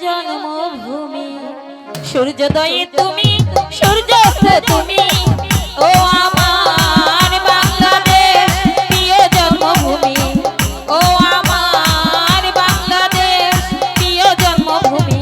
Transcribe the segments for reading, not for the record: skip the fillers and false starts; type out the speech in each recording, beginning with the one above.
জন্মভূমি সূর্যোদয়ে তুমি সূর্যাস্ত তুমি ও আমার বাংলাদেশ প্রিয় জন্মভূমি ও আমার বাংলাদেশ প্রিয় জন্মভূমি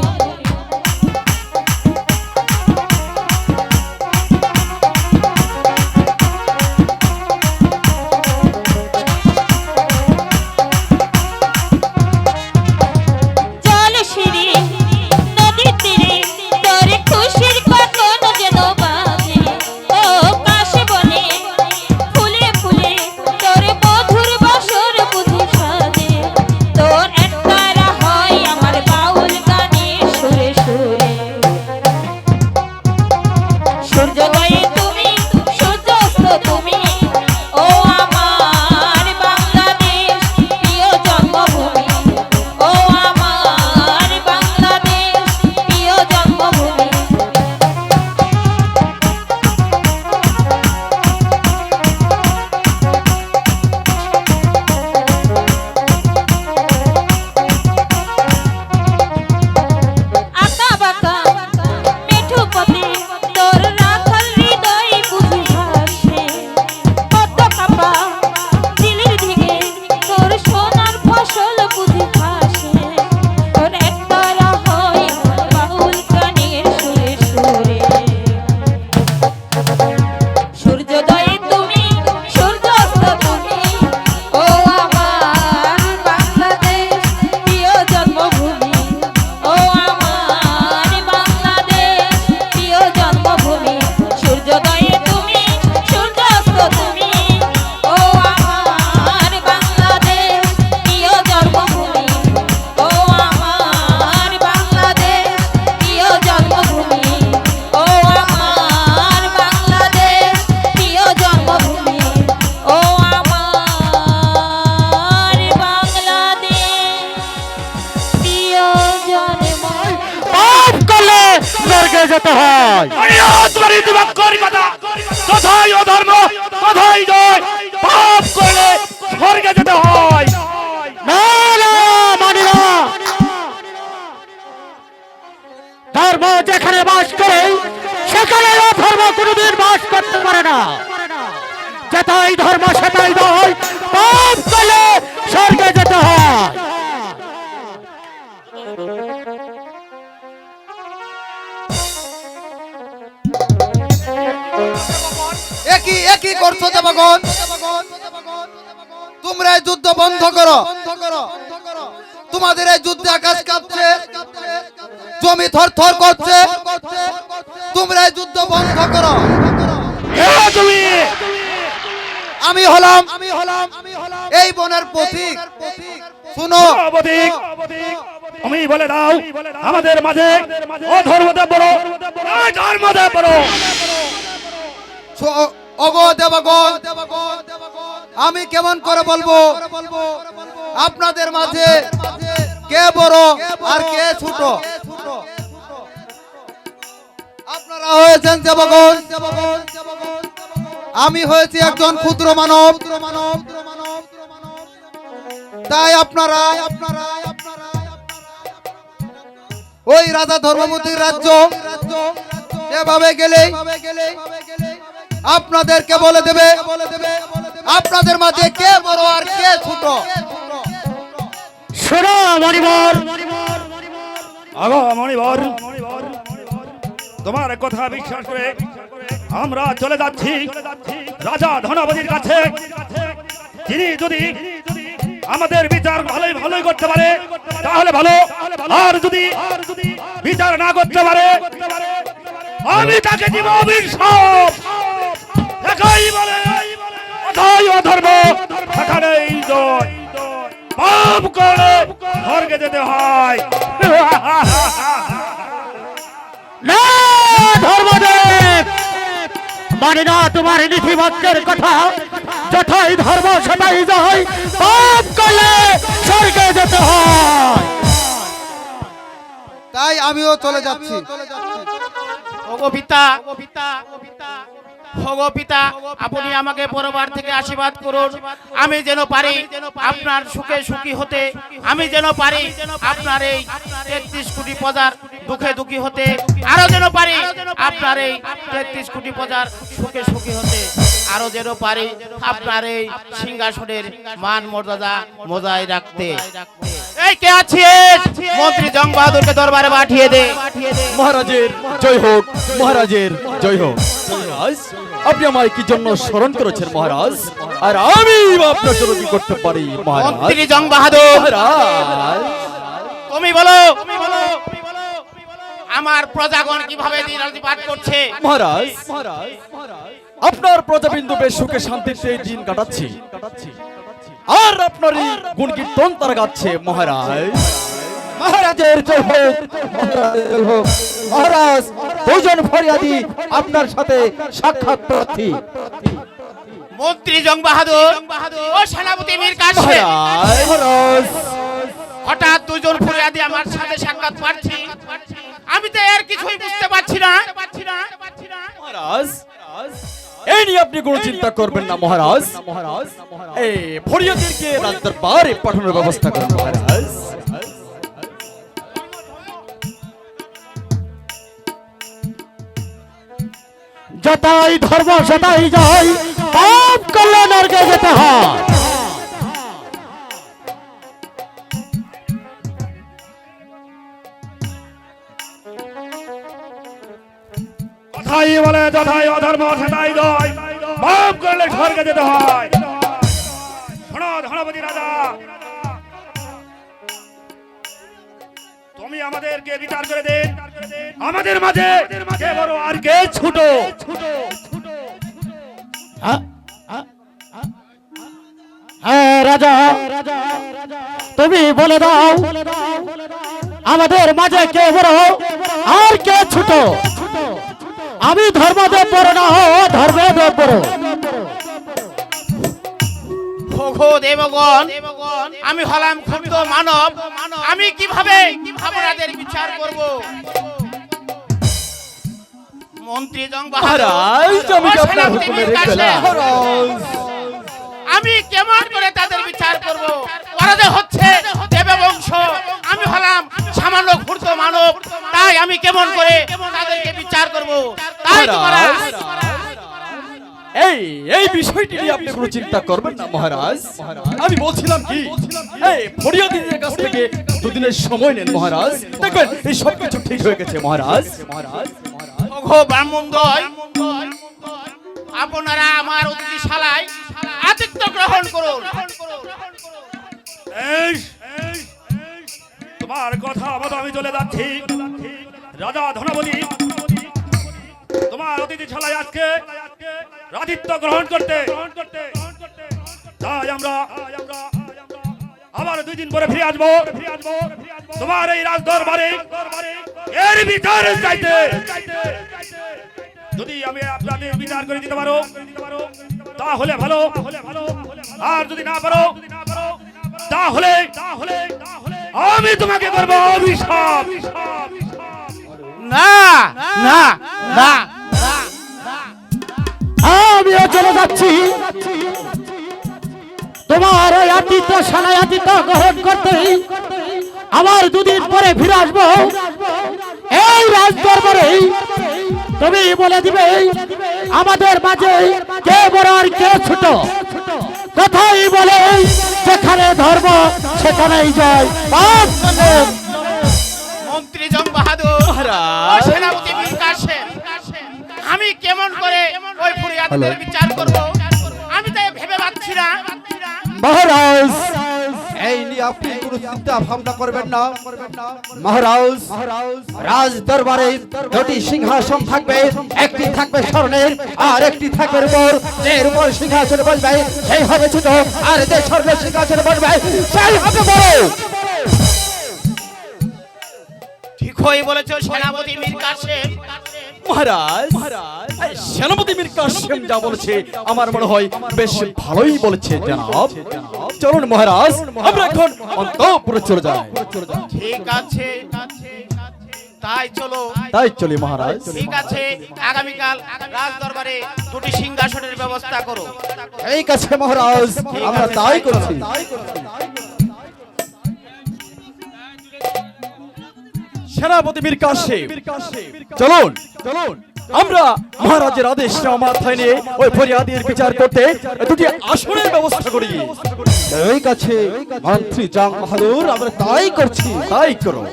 যেতে হয় কথাই অধর্ম কথাই জয় পাপ করলে স্বর্গে যেতে হয় ধর্ম যেখানে বাস করে সেখানে অধর্ম কোনোদিন বাস করতে পারে না যেটাই ধর্ম সেটাই জয় পাপ করলে স্বর্গে যেতে হয় একই করছো দেবগণ তোমরা এই যুদ্ধ বন্ধ করো তোমাদের এই যুদ্ধে আকাশ কাঁপছে জমি থরথর করছে তোমরা এই যুদ্ধ বন্ধ করো আমি হলাম এই বনের পথিক শুনো তুমি বলে দাও আমাদের মাঝে অধর্মদেব বড় ধর্মদেব বড় ওগো দেবগণ আমি কেমন করে বলবো আপনাদের মাঝে কে বড় আর কে ছোট আপনারা হয়েছেন দেবগণ আমি হয়েছি একজন ক্ষুদ্র মানব তাই আপনারা ওই রাজা ধর্মপতির রাজ্য এভাবে গেলে আপনাদেরকে বলে দেবে আপনাদের মাঝে কে বড় আর কে ছোট শোনো মণিবর আগো মণিবর তোমার কথা বিশ্বাস করে আমরা চলে যাচ্ছি রাজা ধনপতির কাছে তিনি যদি আমাদের বিচার ভালোই ভালোই করতে পারে তাহলে ভালো আর যদি বিচার না করতে পারে আমি তাকে দিব অভিশাপ একাই বলে কথাই অধর্ম সেখানেই জয় পাপ করে স্বর্গে যেতে হয় না ধর্মদেব মানে না তোমার নীতিবাক্যের কথা যথাই ধর্ম সেটাই জয় পাপ করলে স্বর্গে যেতে হয় তাই আমিও চলে যাচ্ছি ওগো পিতা ভগো পিতা, আপনি আমাকে পরবার থেকে আশীর্বাদ করুন, আমি যেন পারি আপনার সুখে সুখী হতে, আমি যেন পারি আপনার এই 33 কোটি প্রজার দুঃখে দুঃখী হতে, আরো যেন পারি আপনার এই 33 কোটি প্রজার সুখে সুখী হতে, আরো যেন পারি আপনার এই সিংহাসনের মান মর্যাদা বজায় রাখতে। এই কে আছিস? মন্ত্রী জং বাহাদুরকে দরবারে পাঠিয়ে দে। মহারাজের জয় হোক, মহারাজের জয় হোক। মহারাজ, আপনি আমায় কি জন্য স্মরণ করেছেন মহারাজ? আর আমি আপনার জন্য কি করতে পারি মহারাজ? মন্ত্রী জং বাহাদুর, মহারাজ, তুমি বলো আমার প্রজাগণ কিভাবে দিন রাত্রি পাঠ করছে? মহারাজ, আপনার প্রজাবিন্দু বেশ সুখে শান্তিতে দিন কাটাচ্ছি, আর আপনারই গুণ কীর্তন তারা গাচ্ছে মহারাজ। মহারাজের জয় হোক, মহারাজের জয় হোক। মহারাজ, দুজন ফরিয়াদি আপনার সাথে সাক্ষাৎ প্রার্থী। মন্ত্রী জং বাহাদুর ও সেনাপতি মীর কাসেম, মহারাজ, হঠাৎ দুজন ফরিয়াদি আমার সাথে সাক্ষাৎ প্রার্থী, আমি তো এর কিছুই বুঝতে পারছি না। মহারাজ, এই নিয়ে আপনি কোনো চিন্তা করবেন না মহারাজ। এই ফরিয়াদিকে রাজদরবারে পাঠানোর ব্যবস্থা করুন মহারাজ। যতাই ধর্ম সতাই যায়, পাপ করলে নরকে যেতে হয়। কথাই বলে যথাই অধর্ম সেটাই জয়, পাপ করলে স্বর্গে যেতে হয়। শোনো ধনপতি রাজা, তুমি আমাদেরকে বিচার করে দিন, আমাদের মাঝে কে বড় আর কে ছোট। হ্যাঁ রাজা, তুমি বলে দাও আমাদের মাঝে কে বড় আর কে ছোট। আমি ধর্মদেব বড় না, ধর্মেদেব বড়। ওগো দেবগণ, আমি হলাম ক্ষুদ্র মানব, আমি কিভাবে আপনাদের বিচার করব? মন্ত্রী জং বাহাদুর, মহারাজ, আমি কি আপনার হুকুমে রেখেলাম? মহারাজ, আমি কেমন করে তাদের বিচার করব? ওরা যে হচ্ছে দেববংশ, আমি হলাম সামান্য ক্ষুদ্র মানব, তাই আমি কেমন করে তাদেরকে বিচার করব? তাই তোমরা এই বিষয়টি নিয়ে আপনি কোনো চিন্তা করবেন না মহারাজ। আমি বলছিলাম কি, এই ফরিয়াদিদের কাছ থেকে দুদিনের সময় নেন মহারাজ, দেখবেন এই সব কিছু ঠিক হয়ে গেছে মহারাজ। ওগো ব্রাহ্মণদ্বয়, আপনারা আমার অতিথিশালায় আতিথ্য গ্রহণ করুন। এই, তোমার কথা মতো আমি চলে যাচ্ছি। রাজা ধনপতি, তোমার অতিথিশালায় আজকে রাজিত্ব গ্রহণ করতে, তাই আমরা আবার 2 দিন পরে ফিরে আসবো তোমার এই রাজদরবারে এর বিচার চাইতে। যদি আমি আপনাদের বিচার করে দিতে পারো তাহলে ভালো, আর যদি না পারো তাহলে আমি তোমাকে করবো অভিশাপ। না না না, আমিও চলে যাচ্ছি তোমার ওই আতিথ্য শালায় আতিথ্য গ্রহণ করতেই। আবার 2 দিন পরে ফিরে আসবো এই রাজদরবারে। তুমি বলে দিবে আমাদের মাঝে কে বড় আর কে ছোট। কথাই বলে যেখানে ধর্ম সেখানেই জয়। মন্ত্রী জং বাহাদুর, ও সেনাপতি মীর কাসেম, আমি কেমন করে ওই ফরিয়াদের বিচার করব? আমি তাই ভেবে পাচ্ছি না। মহারাজ, এই নিয়ে আপনি কোনো চিন্তা ভাবনা করবেন না। মহারাজ, রাজ দরবারে 2টি সিংহাসন থাকবে, একটি থাকবে স্বর্ণের আর একটি থাকবে রূপোর। এর উপর সিংহাসনে বসবে সেই হবে ছোট, আর যে স্বর্ণের সিংহাসনে বসবে সেই হবে বড়। ঠিকই বলেছো সেনাপতি মীর কাসেম। মহারাজ, এই সেনাপতি মীর কাসেম যা বলেছে আমার মনে হয় বেশ ভালোই বলেছে জনাব। চলুন মহারাজ, আমরা এখন অন্তঃপুরে চলে যাই। ঠিক আছে, তাই চলো। তাই চলি মহারাজ। ঠিক আছে, আগামীকাল রাজ দরবারে দুটি সিংহাসনের ব্যবস্থা করো। এই কাছে মহারাজ, আমরা তাই করছি। সেনাপতি মীর কাসেম, চলুন চলুন আমরা মহারাজের আদেশ মাথায় নিয়ে ওই ফরিয়াদের বিচার করতে দুটি আসনের ব্যবস্থা করি। এই কাছে মন্ত্রী জং বাহাদুর, আমরা তাই করছি। তাই করো।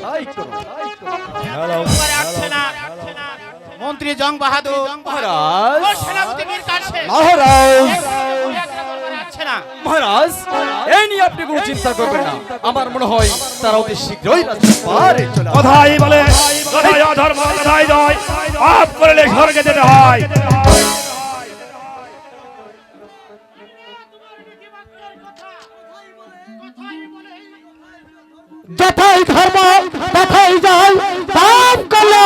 দরবারে আসছে না মন্ত্রী জং বাহাদুর, মহারাজ। ও সেনাপতি মীর কাসেম, মহারাজ, দরবারে আসছে না। মহারাজ, এই নিয়ে আপনি কোনো চিন্তা করবেন না। আমার মনে হয় তারা অতি শীঘ্রই রাজপারে চলে আসবে। কথাই বলে, কথাই অধর্ম, কথাই জয়। পাপ করলে স্বর্গে যেতে হয়। যথাই ধর্ম তথাই জয়, পাপ করলে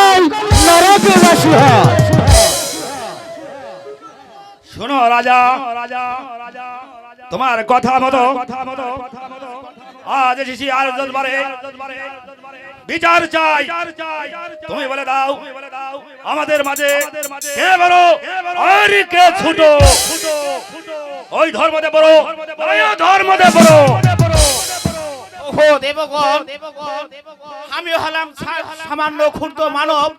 নরকে বাসী হয়। শোনো রাজা, তোমার কথা মতো আজ এসেছি আর দরবারে বিচার চাই। তুমি বলে দাও, আমাদের মাঝে কে বড় আর কে ছোট? ওই ধর্মতে বড়, ওই ধর্মতে বড়। ওহো দেবগণ, আমি হলাম সামান্য ক্ষুদ্র মানব।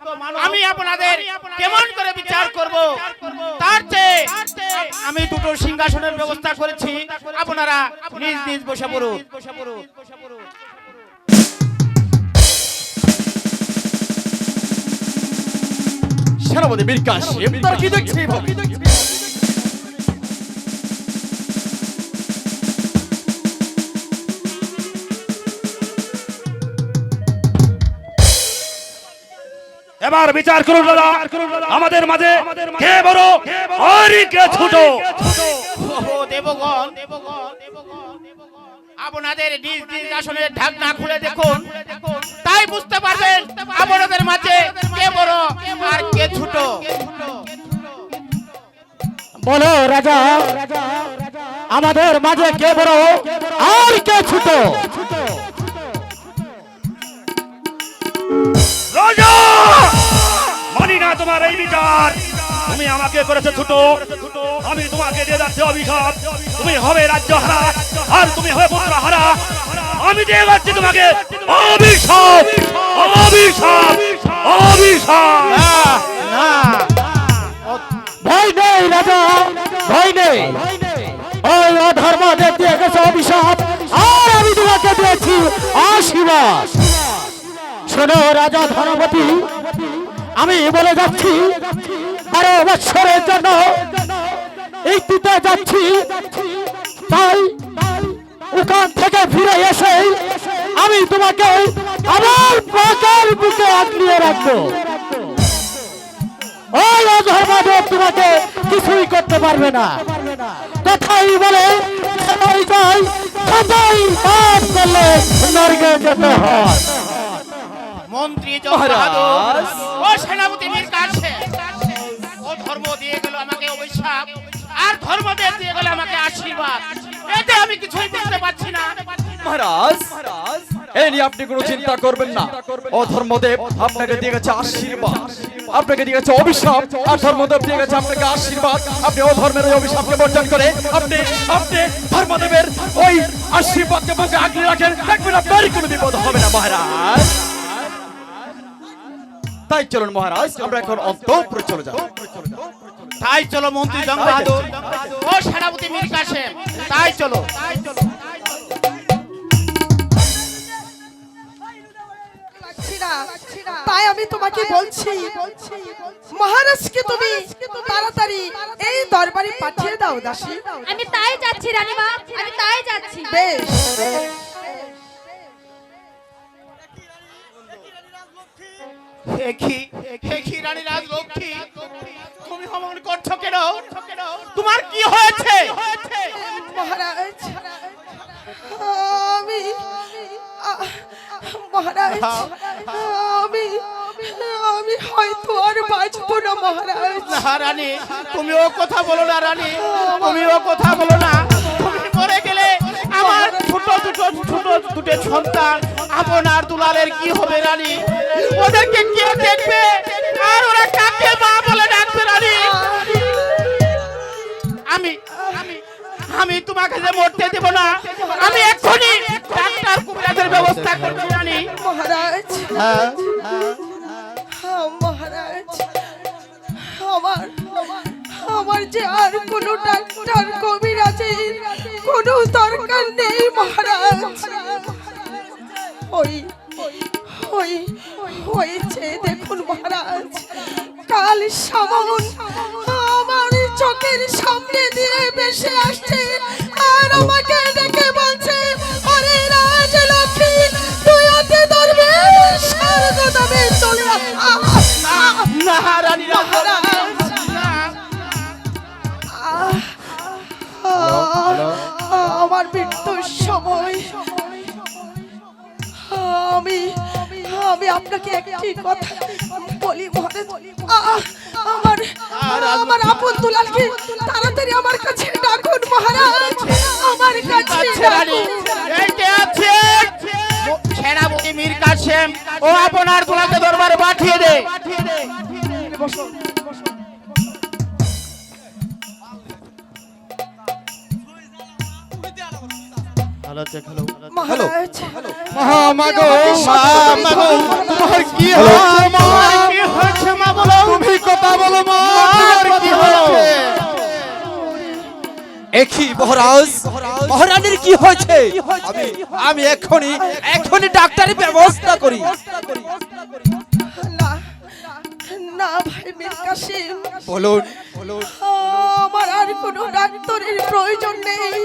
আমি আপনাদের কেমন করে বিচার করব? তার চেয়ে আমি দুটো সিংহাসনের ব্যবস্থা করেছি, আপনারা নিজ নিজ বসে পড়ুন। সেনাপতি মীর কাসেম, তার কি দেখছি এইভাবে? এবার বিচার করুন দাদা, আমাদের মাঝে কে বড় আর কে ছোট? ওহো দেবগণ, আপনাদের নিজ নিজ আসনের ঢাকনা খুলে দেখুন, তাই বুঝতে পারবেন আপনাদের মাঝে কে বড় আর কে ছোট। বলো রাজা, আমাদের মাঝে কে বড় আর কে ছোট? রাজা, মানি না তোমার এই বিচার। তুমি আমাকে করেছো ছোট, আমি তোমাকে দিয়ে যাচ্ছি অভিশাপ। তুমি হবে রাজ্য হারা আর তুমি হবে পুত্র হারা। আমি দিয়ে যাচ্ছি তোমাকে অভিশাপ, অভিশাপ, অভিশাপ। না, ভয় নেই রাজা, ভয় নেই। ওই অধর্ম দেখতে গেছে অভিশাপ, আর আমি তোমাকে দিয়েছি আশীর্বাদ। শোনো রাজা ধনপতি, আমি বলে যাচ্ছি 12 বৎসরের জন্য এই দিতে যাচ্ছি। তাই ওখান থেকে ফিরে এসে আমি তোমাকে আমার পাকার বুকে আঁকড়িয়ে রাখবো। ওই অধর্মদেব তোমাকে কিছুই করতে পারবে না। কথাই বলে সবাই যায়, সবাই পাপ করলে নরকে যেতে হয়। মন্ত্রী জং বাহাদুর, ও সেনাপতি মীর কাসেম, ও ধর্ম দিয়ে গেল আমাকে অভিশাপ, আর ধর্মদেব দিয়ে গেল আমাকে আশীর্বাদ। এতে আমি কিছুই বুঝতে পারছি না। মহারাজ, এই নিয়ে আপনি কোনো চিন্তা করবেন না। ও ধর্মদেব আপনাকে দিয়ে গেছে আশীর্বাদ, আপনাকে দিয়ে গেছে অভিশাপ, আর ধর্মদেব দিয়ে গেছে আপনাকে আশীর্বাদ। আপনি ও ধর্মের ওই অভিশাপকে বর্জন করে আপনি আপনি ধর্মদেবের ওই আশীর্বাদকে বুকে আগলে রাখেন, দেখবেন আপনার কোনো বিপদ হবে না মহারাজ। তাই চলুন মহারাজ, আমরা এখন অন্তঃপুরে চলে যাব। তাই চলো মন্ত্রী জং বাহাদুর, ও সেনাপতি মীর কাসেম, তাই চলো। তাই আমি তোমাকে বলছি, মহারাজকে তুমি তাড়াতাড়ি এই দরবারে পাঠিয়ে দাও দাসী। আমি তাই যাচ্ছি রানীমা, আমি তাই যাচ্ছি। বেশ। হেখি রানী রাজলক্ষ্মী, তুমি অমন করছো কেন? তোমার কি হয়েছে? মহারাজ, মহারাজ, আমি হয়তো আর বাঁচবো না মহারাজ। না রানী, তুমি ও কথা বলো না রানী, তুমি ও কথা বলো না। তুমি মরে গেলে আমার ছোট দুটো সন্তান আপনার দুলালের কি হবে রানী? ওদেরকে কে দেখবে আর ওরা কাকে মা বলে ডাকবে রানী? আমি আমি আমি তোমাকে যে মরতে দেব না। আমি এক্ষুনি ডাক্তার কুবিরাজের ব্যবস্থা করব রানী। মহারাজ মহারাজ, আমার আমার যে আর কোনো ডাক্তার কবিরাজের কোনো দরকার নেই মহারাজ। ওই ওই হয়েছে দেখুন মহারাজ, কাল সামন আমার চোখের সামনে দিয়ে ভেসে আসছে আর আমাকে ডেকে বলছে, আরে রাজলক্ষ্মী তুই অতি ধরবে স্বর্গধামে চলে আয়। না রানী না। আমার মৃত্যুর সময় আমি আমি আপনাকে একটি কথা বলি মহারাজ, আমার আমার আপন দুলালকে তাড়াতাড়ি আমার কাছে ডাকুন মহারাজ, আমার কাছে রানী ডাকুন। এই কে আছে? সেনাপতি মীর কাসেম, ও আপনার দুলালকে দরবারে পাঠিয়ে দে। মহারাজ মাগো তোমার কি কি হয়েছে মা বলো? তুমি কথা বলো মা, তোমার কি হয়েছে? একই মহারাজ, মহারানীর কি হয়েছে? আমি এখনই ডাক্তারের ব্যবস্থা করি। না না ভাই মীর কাসেম, বলুন। আমার আর কোনো ডাক্তারের প্রয়োজন নেই।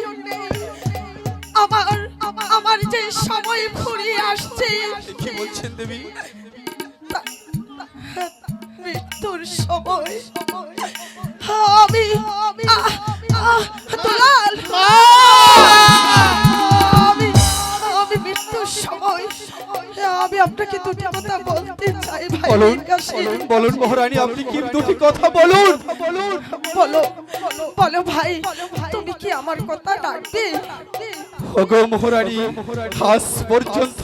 আমার আমার যে সময় ফুরিয়ে আসছে, কি বলছেন দেবী? মৃত্যুর সময় আমি দুলাল, আমি আমি মৃত্যুর সময় আমি আপনাকে দুটি কথা বলতে চাই ভাই মীর কাসেম। বলুন মহারানী, আপনি কি দুটি কথা বলুন। বলো বলো ভাই, তুমি কি আমার কথা ডাকবে? ওগো মহারানী, আজ পর্যন্ত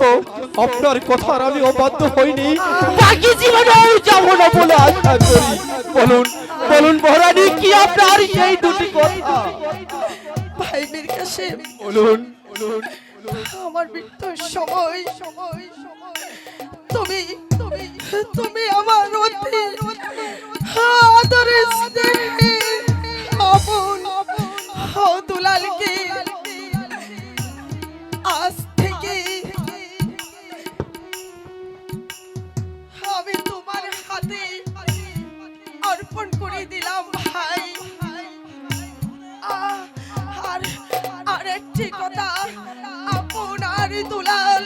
আপনার কথার আমি অবাধ্য হইনি, বাকি জীবনেও যাব না বলে আশা করি। বলুন বলুন মহারানী, কি আপনার সেই দুটি কথা? ভাই মীর কাসেম, বলুন। আমার মৃত্যুর সময় তুমি তুমি তুমি আমার অতি আদরের স্নেহের আপন দুলালকে আজ থেকে আমি তোমার হাতে অর্পণ করে দিলাম ভাই। আর আর একটি কথা, আপনার দুলাল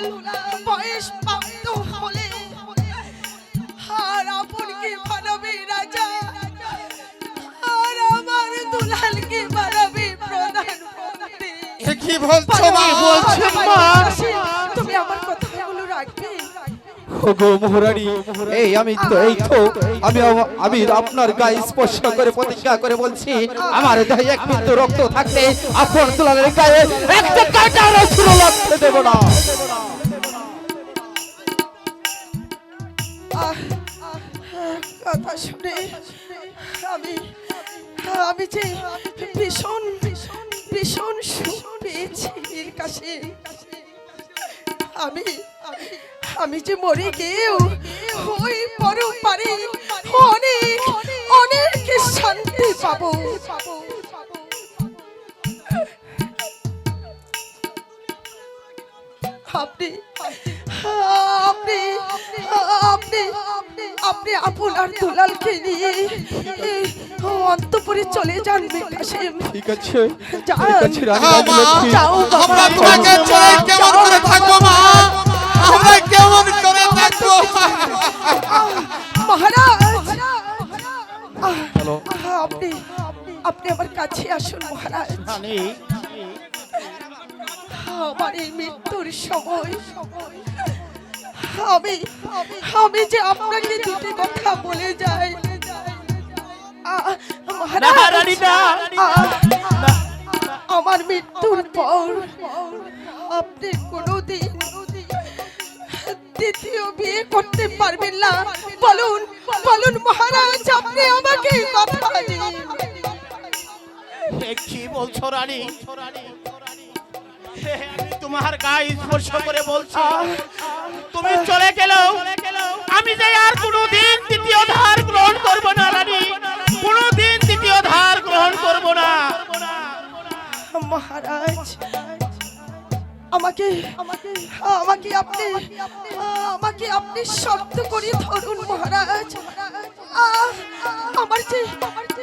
বয়স প্রাপ্ত হলে আর আপনকে বানাবে রাজা, আর আমার দুলালকে বানাবে প্রধানমন্ত্রী। কি বলছো মা? তুমি আমার কথাগুলো রাখবে? ওগো মহারানী, আমি আপনার গায়ে স্পর্শ করে প্রতিজ্ঞা করে বলছি, আমার গায়ে এক বিন্দু রক্ত থাকলে আপনার দুলালের গায়ে একটা কাঁটা রসুন লাগতে দেব না। কথা শুনে আমি আমি যে ভীষণ ভীষণ সুখ পেয়েছি মীর কাসেম। আমি আমি যে মরে গিয়েও ওই পরপারে অনেক অনেক শান্তি পাবো। আপনি আপনি আপনি আপনি আপনার দুলালকে নিয়ে অন্তঃপুরে চলে যান মীর কাসেম। ঠিক আছে, যান। ঠিক আছে রানী রাজলক্ষ্মী। যাও বাবা। আমরা তোমাকে ছেড়ে কেমন করে থাকবো মা? আমরা কেমন করে থাকবো? মহারাজ, আপনি আপনি আমার কাছে আসুন মহারাজ। আমার এই মৃত্যুর সময় আমি আমি যে আপনাকে দুটি কথা বলে যাই মহারাজ। আমার মৃত্যুর পর আপনি কোনোদিন দ্বিতীয় বিয়ে করতে পারবেন না? বলুন বলুন মহারাজ, আপনি আমাকে কথা দিন। এ কি বলছো রানী? আমি তোমার গায়ে স্পর্শ করে বলছি, তুমি চলে গেলেও আমি যে আর কোনোদিন দ্বিতীয় ধার গ্রহণ করব না রানী, কোনোদিন দ্বিতীয় ধার গ্রহণ করব না। মহারাজ, আমাকে আমাকে আমাকে আপনি আমাকে আপনি শব্দ করে ধরুন মহারাজ।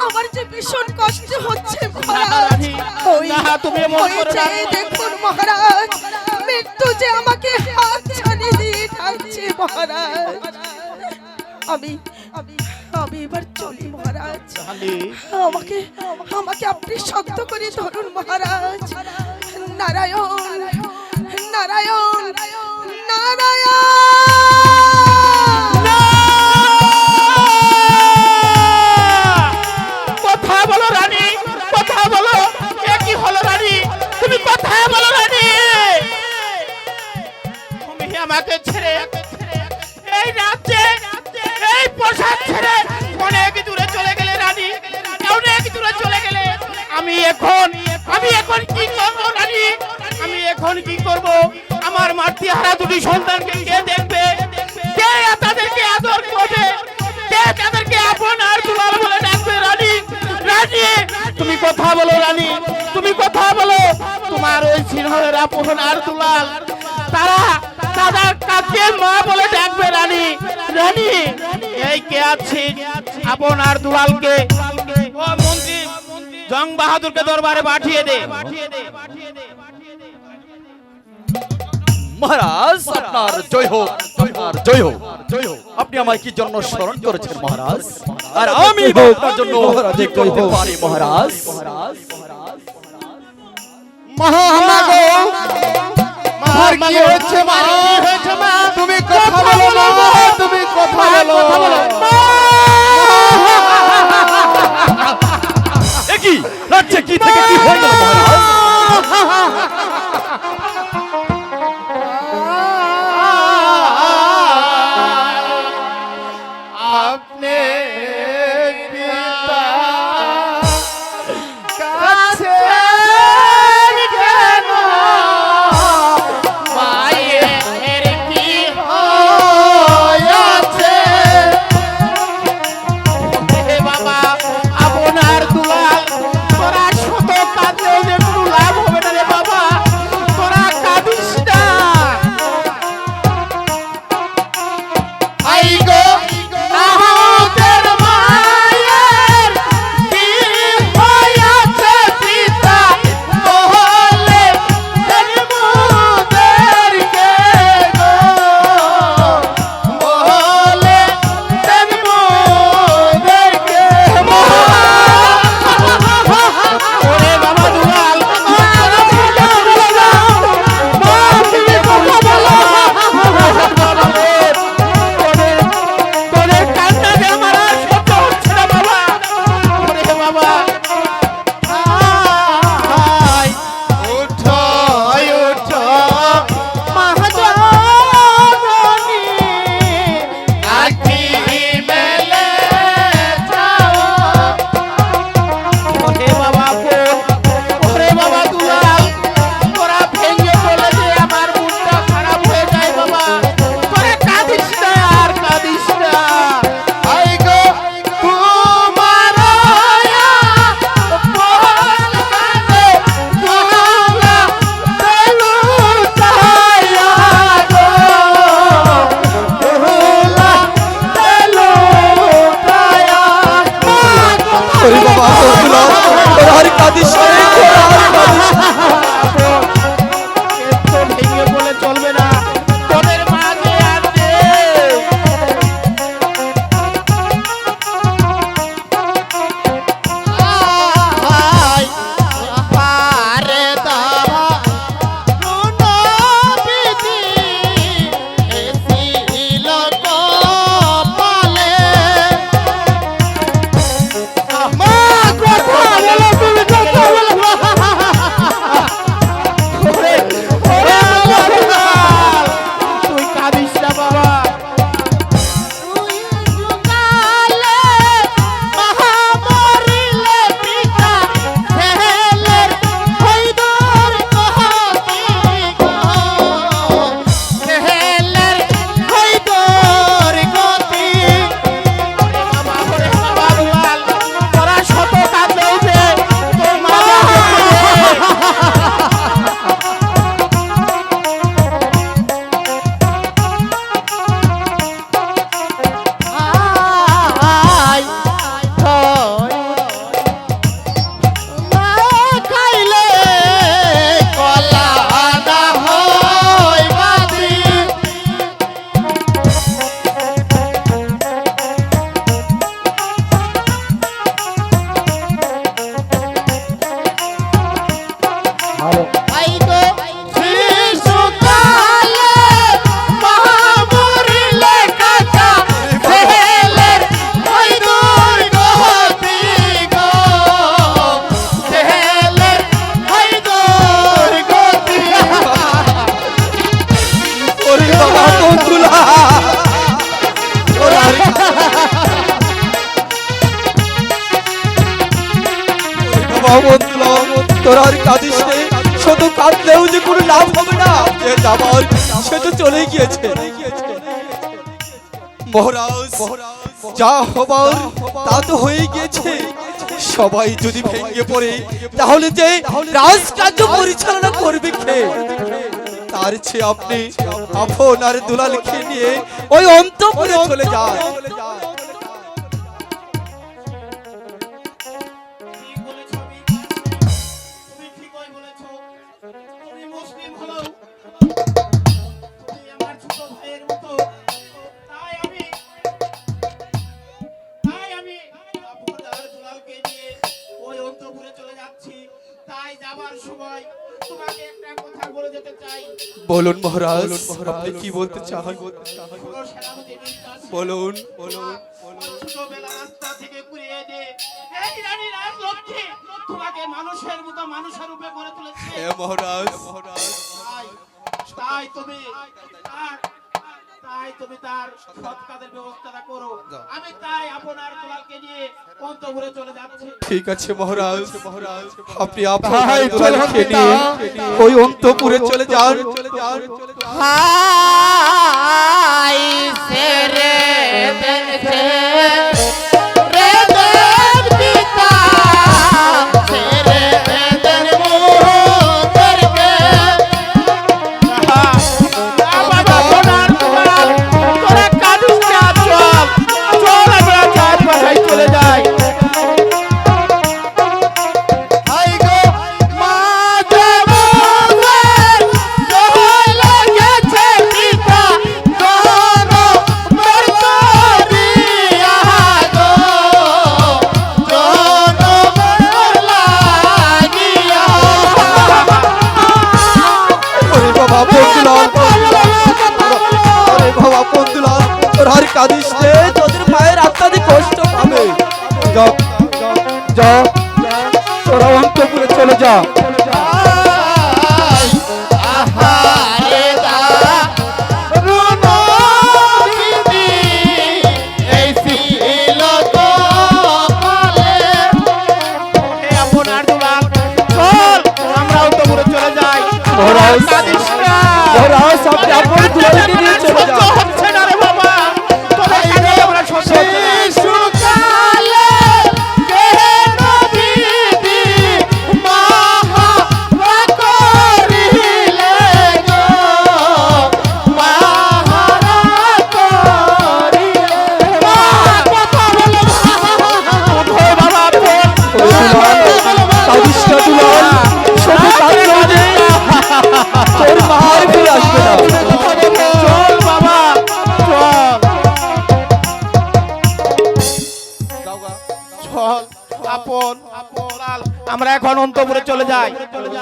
আমার যে ভীষণ কষ্ট হচ্ছে মহারাজ। না, তুমি এমন করো না। দেখুন মহারাজ, মৃত্যু যে আমাকে হাত ছাড়িয়ে দিয়ে থাকছে মহারাজ। আমি আমি আমি এবার চলি মহারাজ। আমাকে আমাকে আপনি শক্ত করে ধরুন মহারাজ। নারায়ণ নারায়ণ নারায়ণ। কথা বলো রানী, কথা বলো। এ কি হলো রানী? তুমি কথা বলো রানী। তুমি আমাকে ছেড়ে এই রাজ্যে এই পোশাক ছেড়ে অনেক দূরে চলে গেলে রানী, অনেক দূরে চলে গেলে। আমি এখন কি করবো রানী? আমি এখন কি করব? আমার মাতৃহারা দুটি সন্তানকে কে দেখবে? কে তাদেরকে আদর করবে? কে তাদেরকে আপন আর দুলাল বলে ডাকবে রানী? রানী, তুমি কথা বলো রানী, তুমি কথা বলো। তোমার ওই সিংহের আপন আর দুলাল তারা তাদের কাছে মা বলে ডাকবে রানী। রানী, এই কে আছে আপন আর দুলালকে? ও মন্ত্রী জং বাহাদুরকে দরবারে পাঠিয়ে দে। মহারাজ আপনার জয় হোক, আপনার জয় হোক, জয় হোক। আপনি আমায় কি জন্য স্মরণ করেছেন মহারাজ? আর আমি আপনার জন্য যে করতে পারি মহারাজ। মহামাগো, মার কি হয়েছে মা? তুমি কথা বলো না, তুমি কথা বলো। এ কি রাজ্যে কি থেকে কি হয়ে গেল মহারাজ? আপনি পিতা কাছে কেন মায়ে বাবা বন্ধুলা ওরে বাবা বন্ধুলা তোরা আর কাঁদিস নে শুধু কাঁদলেও যে কোনো লাভ হবে না যে যাবার সে তো চলে গিয়েছে মহারাজ যা হবার তা তো হয়ে গিয়েছে সবাই যদি ভেঙে পড়ে তাহলে যে রাজকার্য পরিচালনা করবে কে তার চেয়ে আপনি আপনার দুলালকে নিয়ে ওই অন্তঃপুরে চলে যান ঠিক বলেছো তুমি ঠিকই বলেছো তুমি মুসলিম হলো তুমি আমার ছোট ভাইয়ের মতো তাই আমি আপনার দুলালকে নিয়ে ওই অন্তঃপুরে চলে যাচ্ছি তাই যাবার সময় তোমাকে একটা কথা বলে যেতে চাই বলুন মহারাজ আপনি কি বলতে চান পুরো সেনাপতি নির্দেশ বলুন ছোটবেলা রাস্তা থেকে কুড়িয়ে এনে এই রানী রাজলক্ষ্মী তোমাকে মানুষের মতো মানুষের রূপে গড়ে তুলেছে হে মহারাজ তাই তুমি তার সৎ কাজের ব্যবস্থাটা করো আমি তাই আপনার দুলালকে নিয়ে অন্তঃপুরে চলে যাচ্ছি ঠিক আছে মহারাজ আপনি আপনার দুলালকে নিয়ে ওই অন্তঃপুরে চলে যান হাই সেরে বেনছে রে দেব পিতা সেরে বেদন মোহ করকে বাবা সোনার দুলাল তোরা কাঁদিস না চল আমরা চার পাশায় চলে যাই হাই গো মা দেবগণ দোল গেছে পিতা দোন মরকরিয়া গো দোন মরলাগিয়া ওরে বাবা বন্ধুলাল ওরে বাবা বন্ধুলাল তোরা আর কাঁদিস নে তোদের মায়ের আত্মাদি কষ্ট পাবে যা যা তোরা অন্তঃপুরে চলে যা আহারে দা রুন দিদি এই ছিল তো কালে হে আপনার দুলাল চল আমরা অন্তঃপুরে চলে যাই মহারাজ কাঁদিস না মহারাজ আপনি আপনার দুলালকে নিয়ে চলে যান হচ্ছে না রে বাবা তোদের কাছে আমরা সহ্য হচ্ছে না শিশুকালে কেন দিদি মাহা করিলে গো মাহা করিলে মা কথা বলো ও বাবা কাঁদিস না দুলাল শুধু কাঁদলেও যে তোর মা আর ফিরে আসবে না চল বাবা চল আপন আমরা এখন অন্তঃপুরে চলে যাই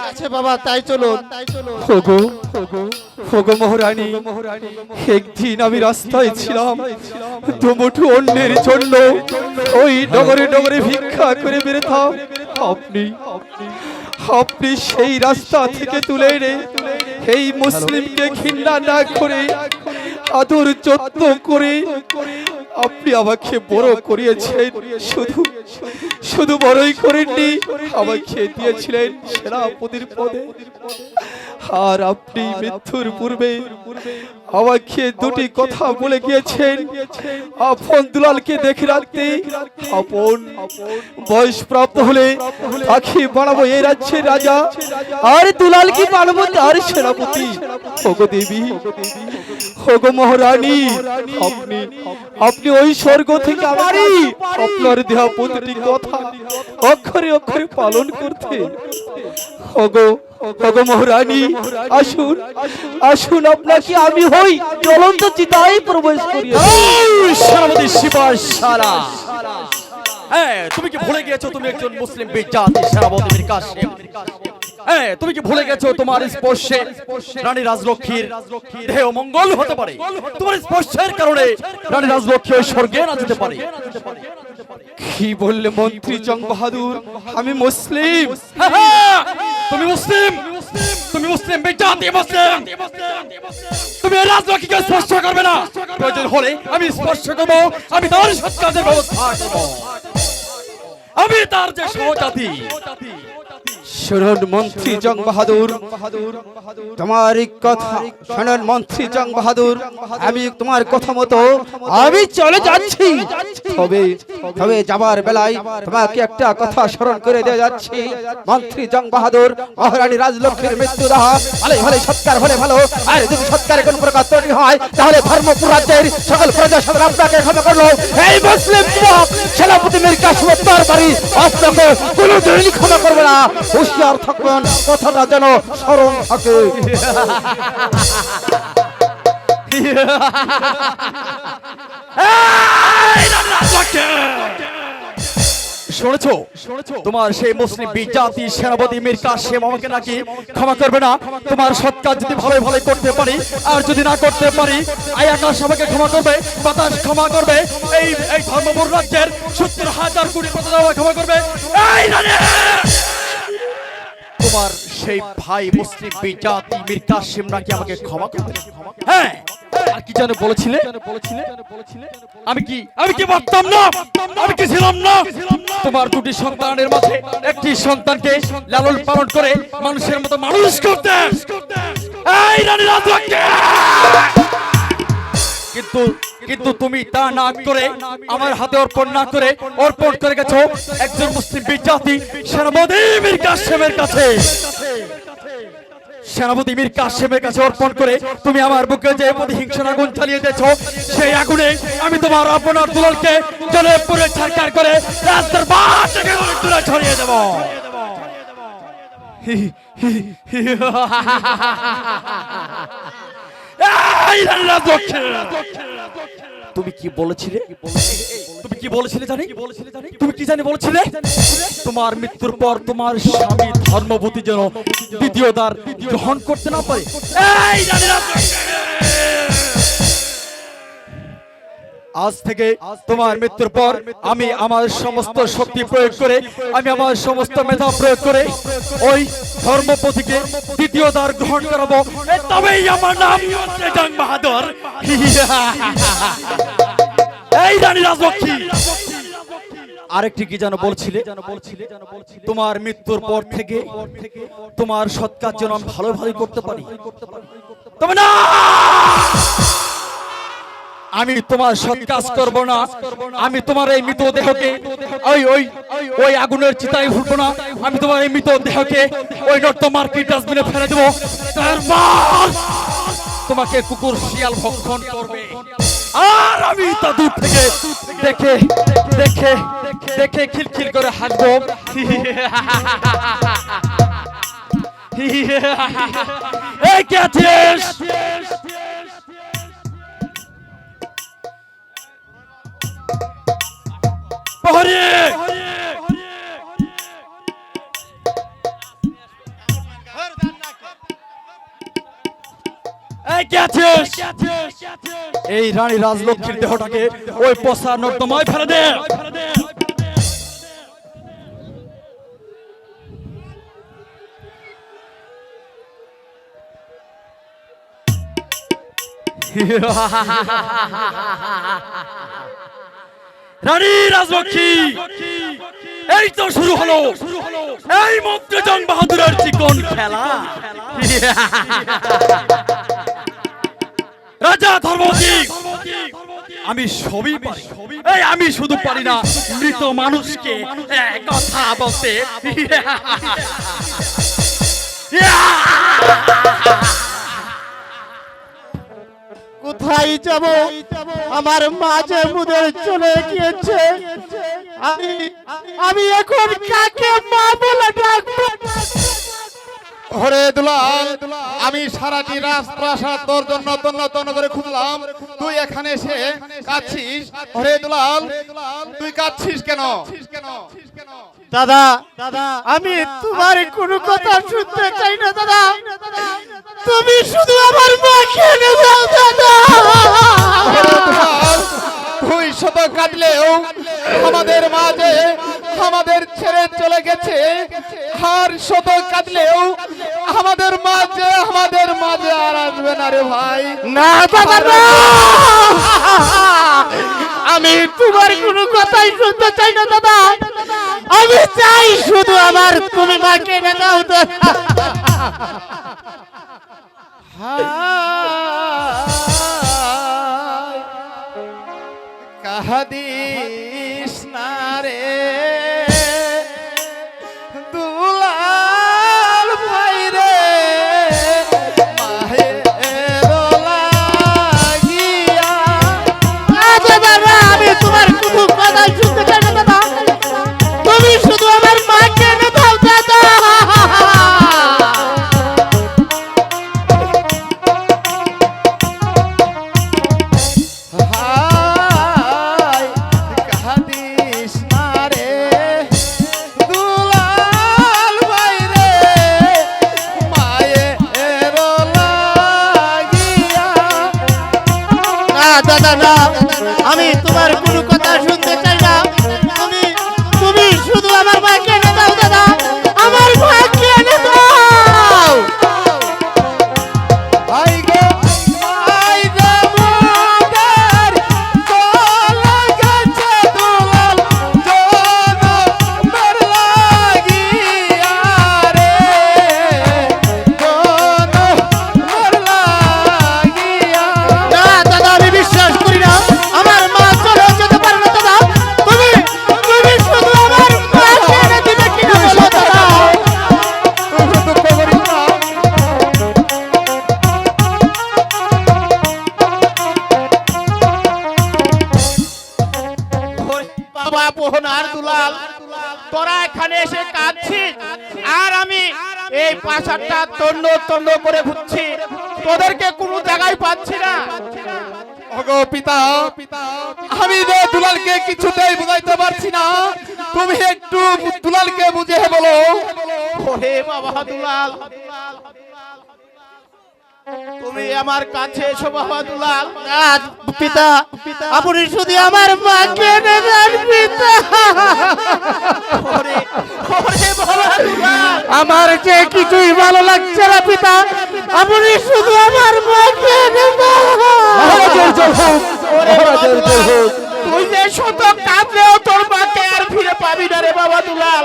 আচ্ছা বাবা তাই চলুন ওগো ওগো মহারানী একদিন আমি রাস্তায় ছিলাম দুমুঠো অন্যের জন্য ওই ডগরে ডগরে ভিক্ষা করে বেরোতাম আপনি আপনি সেই রাস্তা থেকে তুলে এনে এই মুসলিমকে ঘৃণা না করে আদর যত্ন করে আপনি আমাকে বড় করিয়েছেন শুধু শুধু বড়ই করেননি আমাকে দিয়েছিলেন সেনাপতির পদে আর আপনি মৃত্যুর পূর্বে আমাকে দুটি কথা বলে গিয়েছেন আপন দুলালকে দেখে রাখতে আপন বয়স প্রাপ্ত হলে তাকে বানাবো এই রাজ্যের রাজা আর দুলালকে বানাবো তার সেনাপতি ওগো দেবী ওগো মহারানী আপনি আপনি ওই স্বর্গ থেকে আমারই আপনার দেহ প্রতিটি কথা অক্ষরে অক্ষরে পালন করতে ওগো ওগো মহারানী আসুন আসুন আপনাকে আমি হই জ্বলন্ত চিতায় প্রবেশ করিয়ে সেনাপতি শিবাশালা তুমি কি ভুলে গিয়েছো তুমি একজন মুসলিম বিজাতি সেনাপতি কাসেম তুমি কি ভুলে গেছো তোমার স্পর্শে রানী রাজলক্ষ্মীর দেহ মঙ্গল হতে পারে তোমার স্পর্শের কারণে রানী রাজলক্ষ্মী ওই স্বর্গে না যেতে পারে কি বললে মন্ত্রী জং বাহাদুর আমি মুসলিম তুমি মুসলিম বিজাতি মুসলিম তুমি রাজলক্ষ্মীকে স্পর্শ করবে না। প্রয়োজন হলে আমি স্পর্শ করবো, আমি তার সৎ কাজের ব্যবস্থা করবো। আমি তার যে সহজাতি। শুনুন মন্ত্রী জং বাহাদুর, তোমার এই কথা শুনুন মন্ত্রী জং বাহাদুর, আমি তোমার কথা মতো আমি চলে যাচ্ছি। তবে যাবার বেলায় তোমাকে একটা কথা স্মরণ করে দিয়ে যাচ্ছি। মন্ত্রী জং বাহাদুর, মহারানী রাজলক্ষ্মীর মৃত্যু দাহা ভালো ভালো সৎকার হলে ভালো, আর যদি সৎকারে কোন প্রকার ত্রুটি হয় তাহলে ধর্মপুর রাজ্যের সকল প্রজা সাধারণ আপনাকে ক্ষমা করলো। এই মুসলিম যুবক সেনাপতি মীর কাসিম তরবারি অস্ত্রকে কোনো দিনই ক্ষমা করবে না। হুঁশিয়ার থাকবেন, কথাটা যেন স্মরণ থাকে। শুনেছো তোমার সেই মুসলিম বিজাতি সেনাপতি মীর কাসিম আমাকে নাকি ক্ষমা করবে না। তোমার সৎ কাজ যদি ভালো ভালো করতে পারি, আর যদি না করতে পারি এই আকাশ আমাকে ক্ষমা করবে, বাতাস ক্ষমা করবে, এই এই ধর্মপুর রাজ্যের 70,000 কোটি প্রজা ক্ষমা করবে। এই রানী, তোমার সেই ভাই মুসলিম বিজাতি মীর কাসিম নাকি আমাকে ক্ষমা করবে। হ্যাঁ, আর কি যেন বলেছিলে? আমি কি ভাবতাম না? আমি কি ছিলাম না? তোমার দুটি সন্তানের মাঝে একটি সন্তানকে লালন পালন করে মানুষের মতো মানুষ করতে। এই রানী রাজলক্ষ্মী, কিন্তু তুমি তা না করে আমার হাতে অর্পণ না করে অর্পণ করে গেছো একজন মুসলিম বিজাতি সেনাপতি মীর কাসিমের কাছে। সেনাপতি মীর কাসিমের কাছে অর্পণ করে তুমি আমার বুকে যে প্রতিহিংসার আগুন চালিয়ে দিয়েছ, সেই আগুনে আমি তোমার আপনার দুলালকে জ্বলে পুড়ে ছারখার করে রাস্তার বাঁ থেকে দূরে ছড়িয়ে দেব। তুমি কি বলেছিলে? তুমি কি বলেছিলে জানি? তুমি কি জানি বলেছিলে? তোমার মৃত্যুর পর তোমার স্বামী ধর্মপতি যেন দ্বিতীয় দ্বার গ্রহণ করতে না পারে। আজ থেকে তোমার মৃত্যুর পর আমি আমার সমস্ত শক্তি প্রয়োগ করে, আমি আমার সমস্ত মেধা প্রয়োগ করে ওই ধর্মপতিকে দ্বিতীয় দ্বার গ্রহণ করাবো। তবেই আমার নাম জং বাহাদুর। এই রানী রাজলক্ষ্মী, আরেকটি কি যেন বলছিলে? তোমার মৃত্যুর পর থেকে তোমার সৎ কাজ যেন আমি ভালো ভালো করতে পারি। তবে না, আমি তোমার সৎ কাজ করব না। আমি তোমার এই মৃতদেহকে ওই আগুনের চিতায় ভুলবো না। আমি তোমার এই মৃতদেহকে ওই নর্দমার ডাস্টবিনে ফেলে দেবো। তারপর তোমাকে কুকুর শিয়াল ভক্ষণ করবে, আর আমি তা দূর থেকে দেখে দেখে দেখে খিলখিল করে হাসবো। এই কে আছিস? এই রানী রাজলক্ষ্মীর দেহটাকে ওই পচা নর্দমায় ফেলে দে। রানী রাজলক্ষ্মী, এই তো শুরু হলো এই মন্ত্রী জং বাহাদুরের চিকন খেলা। রাজা ধর্মপতি, আমি সবই পারি। এই আমি শুধু পারি না মৃত মানুষকে কথা বলতে। কোথায় যাব? আমার মাঝে মুদের চলে গিয়েছে। আমি এখন কাকে মা বলে ডাকবো? ওরে দুলাল, আমি সারাটি রাজপ্রাসাদ তোর জন্য তন্ন তন্ন করে খুঁজলাম, তুই এখানে এসে কাঁদছিস। ওরে দুলাল, তুই কাঁদছিস কেন? দাদা, আমি তোমার কোনো কথা শুনতে চাই না দাদা। তুমি শুধু আমার মাকে এনে দাও দাদা। তুই শত কাঁদলেও আমাদের মাঝে আমাদের ছেড়ে চলে গেছে, আর শত কাঁদলেও আমাদের মাঝে আর আসবে না রে ভাই। না বাবা না, আমি তোমার কোনো কথাই শুনতে চাই না দাদা। আমি চাই শুধু আমার তুমি মাকে এনে দাও তো। কাহাদিস না রে দুলাল ভাই রে, মাহের লাগিয়া। দাদা আমি তোমার কোনো কথাই শুনতে চাই না দাদা। তুমি শুধু আমার মাকে এনে দাও দাদা। হায় কাহাদিস না রে দুলাল ভাই রে, মায়ের লাগিয়া। না দাদা না, আমি তোমার কোনো কথা শুনতে চাই না। তুমি শুধু আমার মাকে এনে দাও দাদা, আমার মাকে এনে দাও। ভাই গো ভাই রে মোদের চলে গেছে দুলাল জনমের লাগিয়া রে, জনমের লাগিয়া। না দাদা আমি বিশ্বাস করি না, আমার মা চলে যেতে পারে না দাদা। তুমি শুধু আমার মাকে এনে দিবে কিনা বলো দাদা। দুঃখ করিস না। বাবা মোহন আর দুলাল, তোরা এখানে এসে কাঁদছিস আর আমি এই পাশারটা তন্ন করে ঘুরছি, তোদেরকে কোনো জায়গায় পাচ্ছি না। ওগো পিতা, আমি রে দুলালকে কিছুতেই বুঝাইতে পারছি না, তুমি একটু দুলালকে বুঝিয়ে বলো। ওরে বাবা দুলাল, তুমি আমার কাছে এসো বাবা দুলাল। পিতা আপনি শুধু আমার মাকে এনে দেন পিতা। ওরে বাবা দুলাল, আমার যে কিছুই ভালো লাগছে না পিতা, আপনি শুধু আমার মাকে এনে দেন। ওরে বাবা দুলাল, তুই যে শত কাঁদলেও তোর মাকে আর ফিরে পাবি না রে বাবা দুলাল।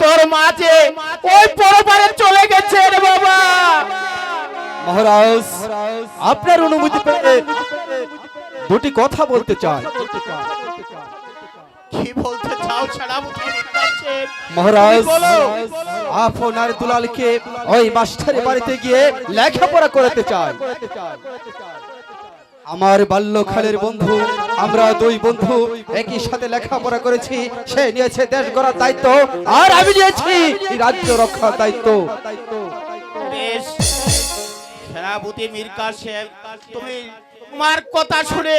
তোর মা যে ওই পরপারে চলে গেছে রে বাবা। মহারাজ, আপনার অনুমতি পেয়ে দুটি কথা বলতে চাই। কি বলতে চাও সেনাপতি নির্দেশে? মহারাজ, বলো। আপনার দুলালকে ওই মাস্টারের বাড়িতে গিয়ে লেখাপড়া করাতে চাই। আমার বাল্যকালের বন্ধু, আমরা দুই বন্ধু একই সাথে লেখাপড়া করেছি। সে নিয়েছে দেশ গড়ার দায়িত্ব, আর আমি নিয়েছি এই রাজ্য রক্ষার দায়িত্ব। বেশ, সেনাপতি মীর কাসেম, তুমি তোমার কথা শুনে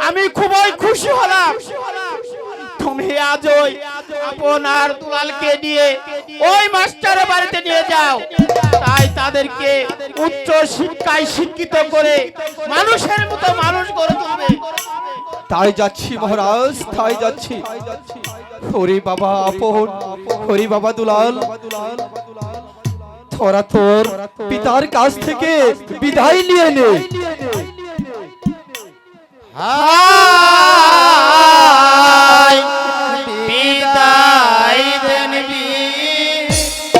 আমি খুবই খুশি হলাম। তুমি আজই আপনার দুলালকে নিয়ে ওই মাস্টারের বাড়িতে নিয়ে যাও, তাই তাদেরকে উচ্চ শিক্ষায় শিক্ষিত করে মানুষের মতো মানুষ গড়ে তুলবে। তাই যাচ্ছি মহারাজ, তাই যাচ্ছি। হরি বাবা আপন, হরি বাবা দুলাল, তোরা তোর পিতার কাছ থেকে বিদায় নিয়ে নে। হায় বিদায় দেন বিদায়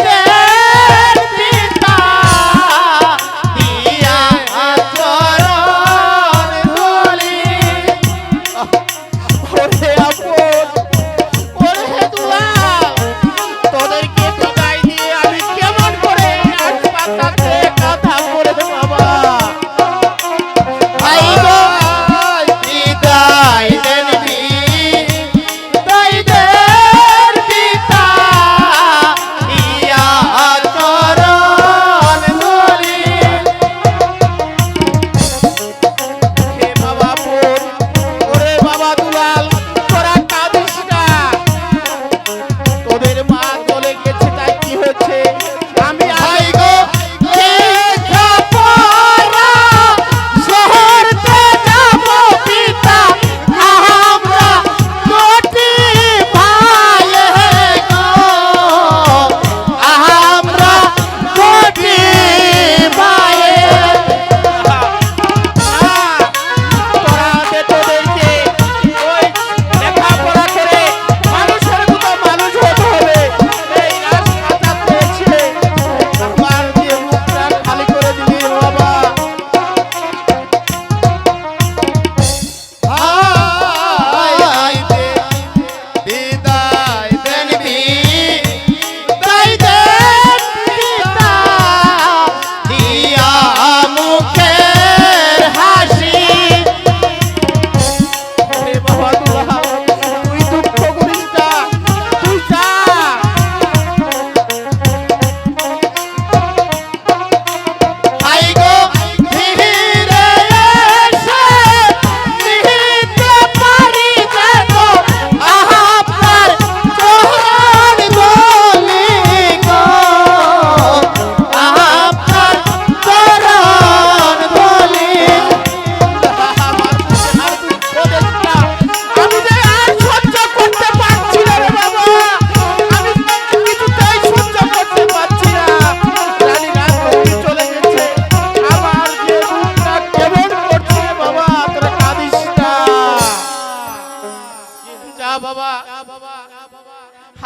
দেন পিতা, দিয়া চরণ ধুলি। ওরে আপন, ওরে দুলাল, তোদেরকে বিদায় দিয়ে আমি কেমন করে হাসপাতালে কথা বলে দেব বাবা। ভাই গো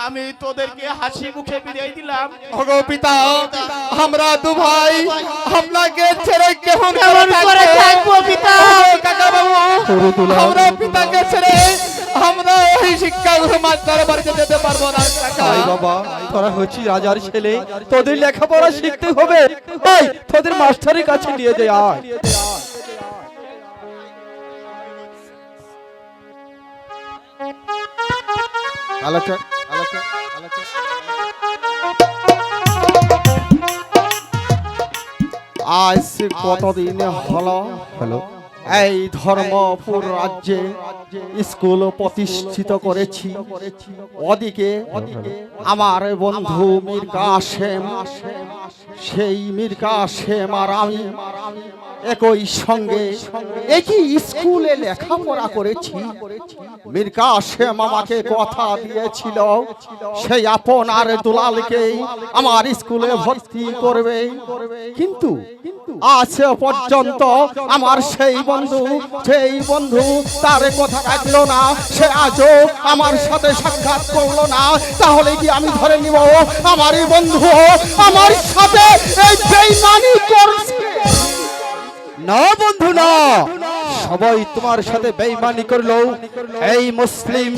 আমি তোদেরকে হাসি মুখে বিদায় দিলাম। ওগো পিতা, আমরা দু ভাই আপনাকে ছেড়ে কেমন কেমন করে থাকবো পিতা? কাকা বাবু, আমরা পিতাকে ছেড়ে আমরা ওই শিক্ষা মাস্টার বাড়িতে যেতে পারবো না কাকা। ভাই বাবা, তোরা হচ্ছি রাজার ছেলে, তোদের লেখাপড়া শিখতে হবে। এই, তোদের মাস্টারের কাছে নিয়ে যায় আয়। আজ কতদিন হলো এই ধর্মপুর রাজ্যে স্কুল প্রতিষ্ঠিত করেছি। ওদিকে আমার বন্ধু মীর কাসেম, সেই মীর কাসেম আর আমি একই সঙ্গে একই স্কুলে লেখাপড়া করেছি। মীর কাসেম আমাকে কথা দিয়েছিল সেই আপনার দুলালকে আমার স্কুলে ভর্তি করবে, কিন্তু আজ পর্যন্ত আমার সেই বন্ধু তার কথা রাখলো না। সে আজও আমার সাথে সাক্ষাৎ করলো না। তাহলে কি আমি ধরে নিব আমারই বন্ধু আমার সাথে এই বেঈমানি করছে? না বন্ধু না, সবাই তোমার সাথে বেঈমানি করলো। এই মুসলিম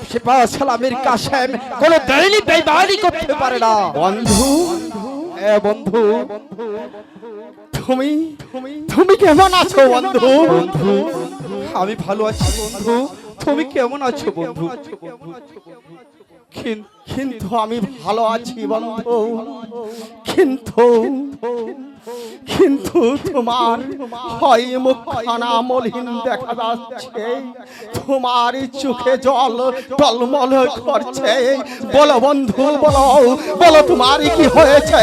সিপাহ সালামের কাসেম কোনো দৈনি বেঈমানি করতে পারে না। বন্ধু, বন্ধু, তুমি কেমন আছো বন্ধু? বন্ধু, আমি ভালো আছি বন্ধু, তুমি কেমন আছো বন্ধু? কিন্তু আমি ভালো আছি বন্ধু, কিন্তু তোমার হয় মুখখানা মলিন দেখা যাচ্ছে, তোমার চোখে জল টলমল করছে। বলো বন্ধু, বলো তোমার কি হয়েছে?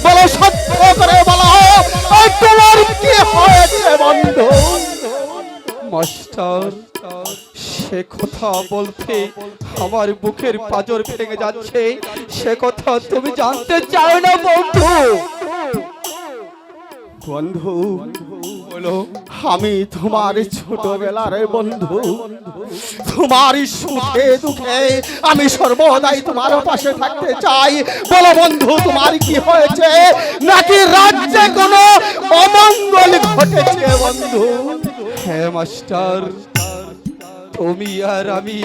বলো সত্য করে বলো, তোমার কি হয়েছে বন্ধু? মাস্টার, সে কথা বলতে আমার বুকের পাঁজর ভেঙে যাচ্ছে। সে কথা তুমি জানতে চাও না বন্ধু। বন্ধু বলো, আমি তোমার ছোটবেলার বন্ধু, তোমার সুখে দুঃখে আমি সর্বদাই তোমার পাশে থাকতে চাই। বলো বন্ধু, তোমার কি হয়েছে? নাকি রাজ্যে কোনো অমঙ্গল ঘটেছে বন্ধু? হ্যাঁ মাস্টার, তুমি আর আমি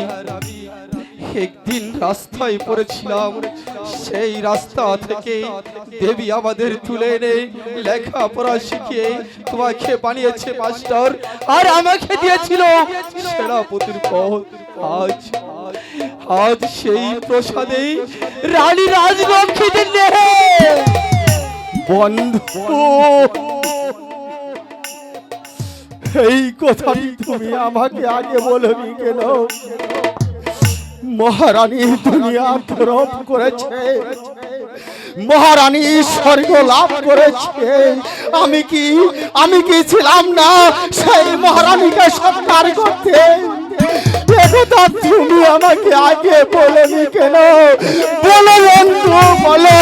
একদিন রাস্তায় পড়েছিলাম। সেই রাস্তা থেকে দেবী আমাদের তুলে এনে লেখাপড়া শিখিয়ে তোমাকে বানিয়েছে মাস্টার, আর আমাকে দিয়েছিল সেনাপতির পদ। আজ সেই প্রসাদে রানী রাজলক্ষ্মীদের নেহে। বন্ধু, এই কথাটি তুমি আমাকে আগে বলবি কেন? মহারানী দুনিয়া তরফ করেছে, মহারানী স্বর্গ লাভ করেছে। আমি কি ছিলাম না সেই মহারানীকে সৎকার করতে? একথা তুমি আমাকে আগে বলবি কেন? বলো বন্ধু, বলো।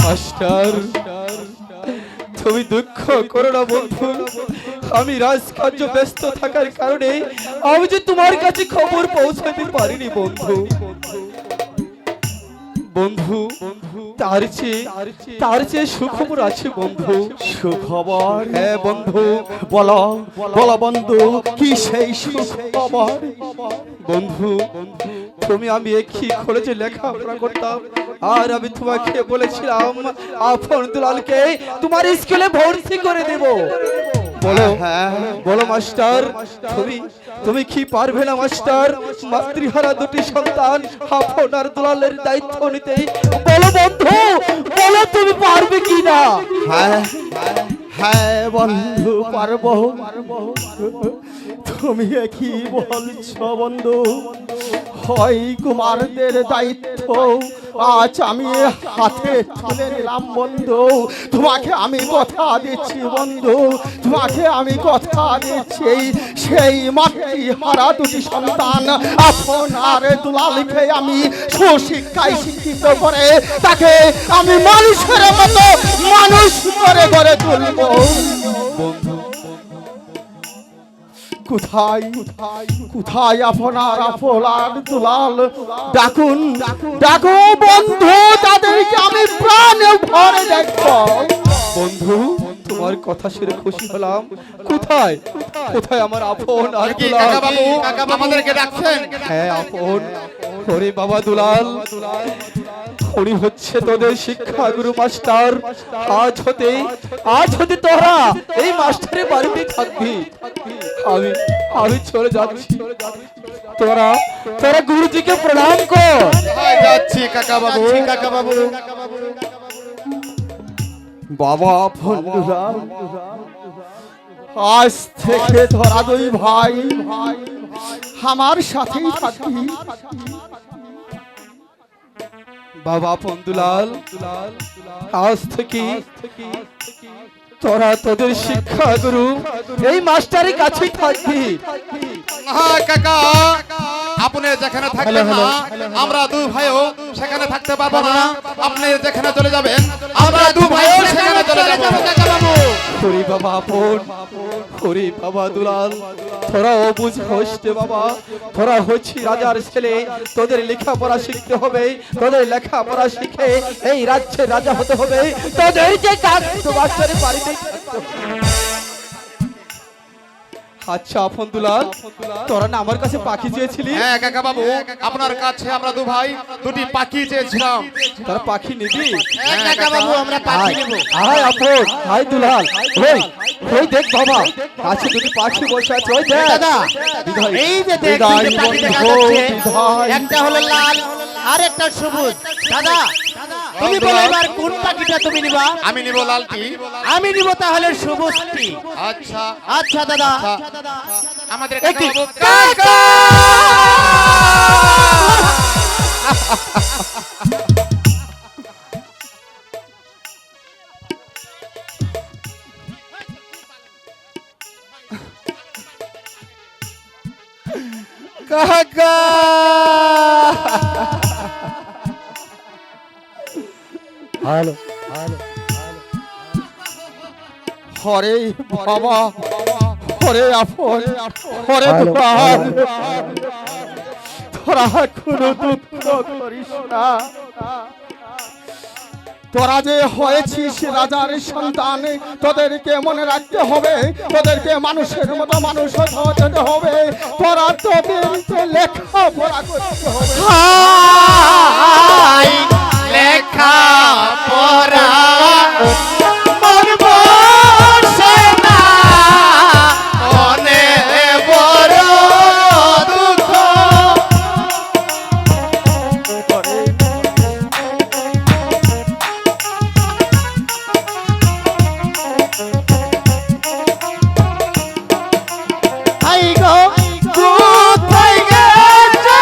মাস্টার, তুমি দুঃখ করো না বন্ধু, আমি রাজকার্য ব্যস্ত থাকার কারণে আমি যে তোমার কাছে খবর পৌঁছাতে পারিনি বন্ধু। বন্ধু, তার চেয়ে সুখবর আছে বন্ধু। সুখবর? হ্যাঁ বন্ধু। বলো বন্ধু, কি সেই সুখবর? বন্ধু, আমি একই কলেজে লেখাপড়া করতাম, আর আমি তোমাকে বলেছিলাম আপন দুলালকে তোমার স্কুলে ভর্তি করে দেব। বলো, বলো মাস্টার, তুমি কি পারবে না মাস্টার মাতৃহারা দুটি সন্তান আপনার দুলালের দায়িত্ব নিতে? বলো বন্ধু, বলো তুমি পারবে কি না? হ্যাঁ বন্ধু, পারবো। তুমি কি বলছো বন্ধু? হয় কুমারদের দায়িত্ব আজ আমি হাতে তুলে নিলাম বন্ধু। তোমাকে আমি কথা দিচ্ছি বন্ধু, তোমাকে আমি কথা দিচ্ছি, সেই মাতৃহারা দুটি সন্তান আপনার দুলালকে আমি সুশিক্ষায় শিক্ষিত করে তাকে আমি মানুষের মতো মানুষ করে গড়ে তুলব। কোথায় কোথায় আপনার আফলার দুলাল? ডাকুন ডাকো বন্ধু, তাদেরকে আমি প্রাণে ভরে দেখব। বন্ধু, তোমার কথা শুনে খুশি হলাম। কোথায় কোথায় আমার আপন আর কি দুলাল? কাকা বাবু আমাদেরকে ডাকছেন? হ্যাঁ আপন। ওরে বাবা দুলাল, উনি হচ্ছে তোদের শিক্ষাগুরু মাস্টার। আজ হতে তোরা এই মাস্টারের বাড়িতে থাকবি। আমি চলে যাচ্ছি। তোরা গুরুজিকে প্রণাম কর। হয় যাচ্ছি কাকা বাবু। বাবা বন্ধুরা, আজ থেকে তোরা দুই ভাই আমার সাথেই থাকবি। বাবা পন্দুলাল, আজ থেকে তোরা তোদের শিক্ষাগুরু এই মাস্টারের কাছেই থাকবি। হ্যাঁ কাকা, আপনি যেখানে থাকবেন না আমরা দুই ভাইও সেখানে থাকতে পারবো না। আপনি যেখানে চলে যাবেন আমরা দুই ভাইও সেখানে চলে যাব। কাকা বাবু, হরি বাবা আপন, হরি বাবা দুলাল, তোরা অবুঝ হোস রে বাবা। তোরা হচ্ছি রাজার ছেলে, তোদের লেখাপড়া শিখতে হবে। তোদের লেখাপড়া শিখে এই রাজ্যের রাজা হতে হবে। তোদের যে কাজ মাস্টারের বাড়িতে থাকতে হবে। আচ্ছা আপন দুলাল, তোরা না আমার কাছে পাখি চেয়েছিলি? হ্যাঁ কাকা বাবু, আপনার কাছে আমরা দুই ভাই দুটি পাখি চেয়েছিলাম। তোরা পাখি নিবি? হ্যাঁ কাকা বাবু, আমরা পাখি নেব। আয় আপন, আয় দুলাল। ওই দেখ বাবা, কাছে দুটি পাখি বসে আছে। ওই দেখ দাদা, এই যে দেখ বিদায় দুটো পাখি দেখা বন্ধু, যাচ্ছে, বিদায়। একটা হলো লাল আর একটা সবুজ। দাদা, তুমি বলো এবার কোন পাখিটা তুমি নিবা? আমি নিব লালটি। আমি নিব তাহলে সবুজটি। আচ্ছা আচ্ছা দাদা, আমাদের একটি কাকা কাকা হ্যালো হরে বাবা, হরে আপন, হরে দুলাল, তোরা কোনো দুঃখ করিস না। তোরা যে হয়েছিস রাজার সন্তান, তোদেরকে মনে রাখতে হবে, তোদেরকে মানুষের মতো মানুষ হতে হবে। তোরা তোদেরকে লেখাপড়া করতে হবে। লেখা পড়া মন বসে না, মনে বড় দুঃখ। আই গো কোথায় গেছো?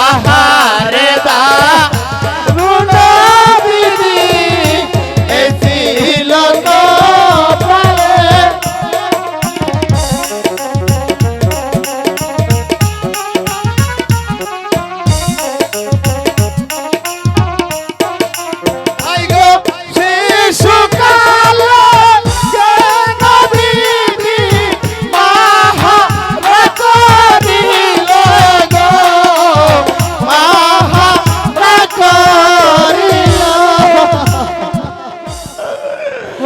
আহারে দা বিধি এসিল তো পারে আইগো শিশুকাল কেন বিধি মহারাজ দিল গো মহারাজ করিল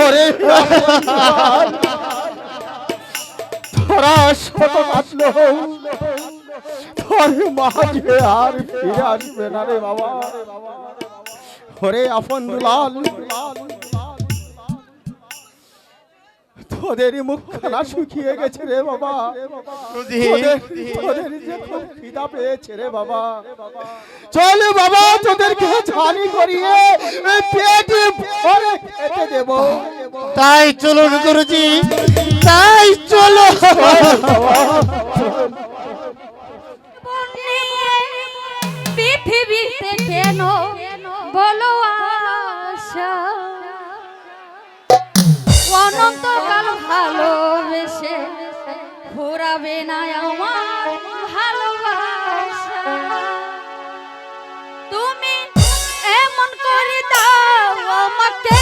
ওরে তোরা শত কাটলো তোর মা যে আর ফিরে আসবে না রে বাবা। ওরে আপন দুলাল, তোদের মুখখানা শুকিয়ে গেছে রে বাবা। তোদের যে খুব খিদা পেয়েছে রে বাবা। চল বাবা, তোদেরকে ছানি করিয়ে পেট ভরে খেতে দেব। তাই চলুন গুরুজি, তাই চলো। পৃথিবীতে কেন বলো আশা, অনন্তকাল ভালোবেসে ঘোরাবে না আমার ভালোবাসা। তুমি এমন করে দাও আমাকে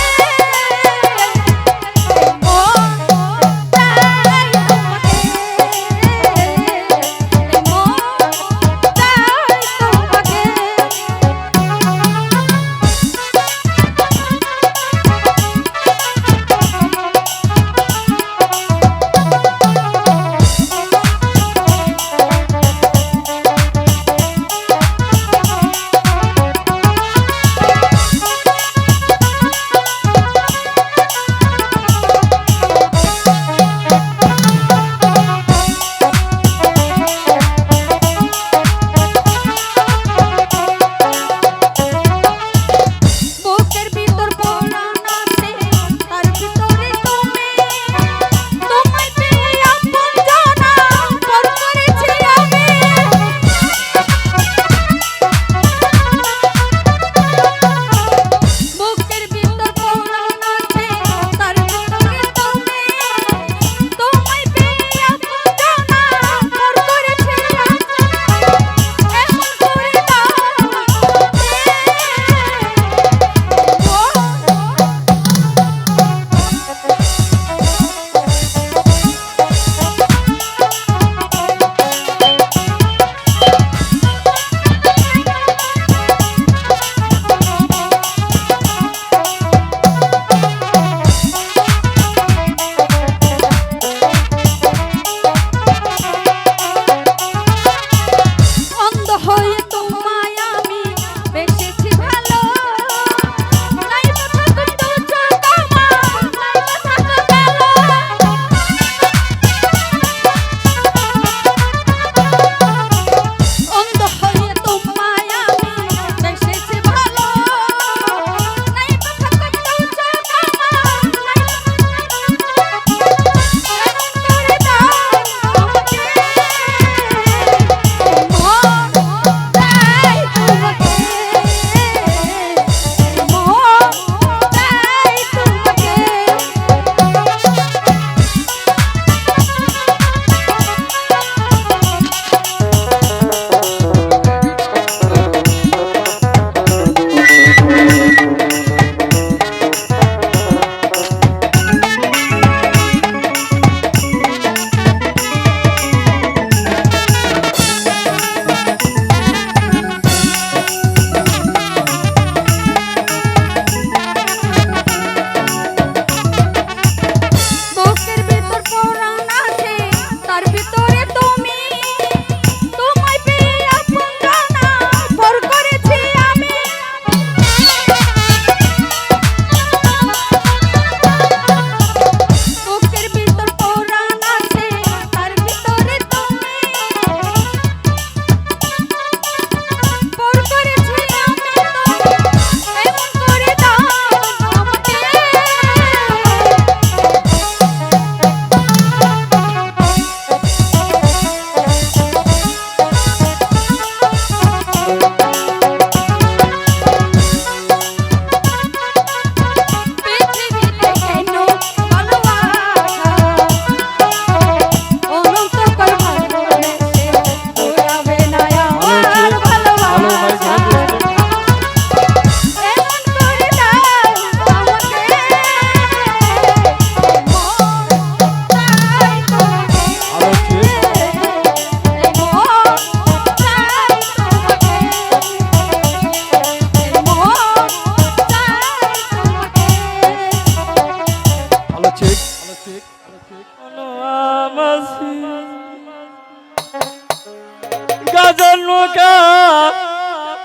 গাজার নৌকা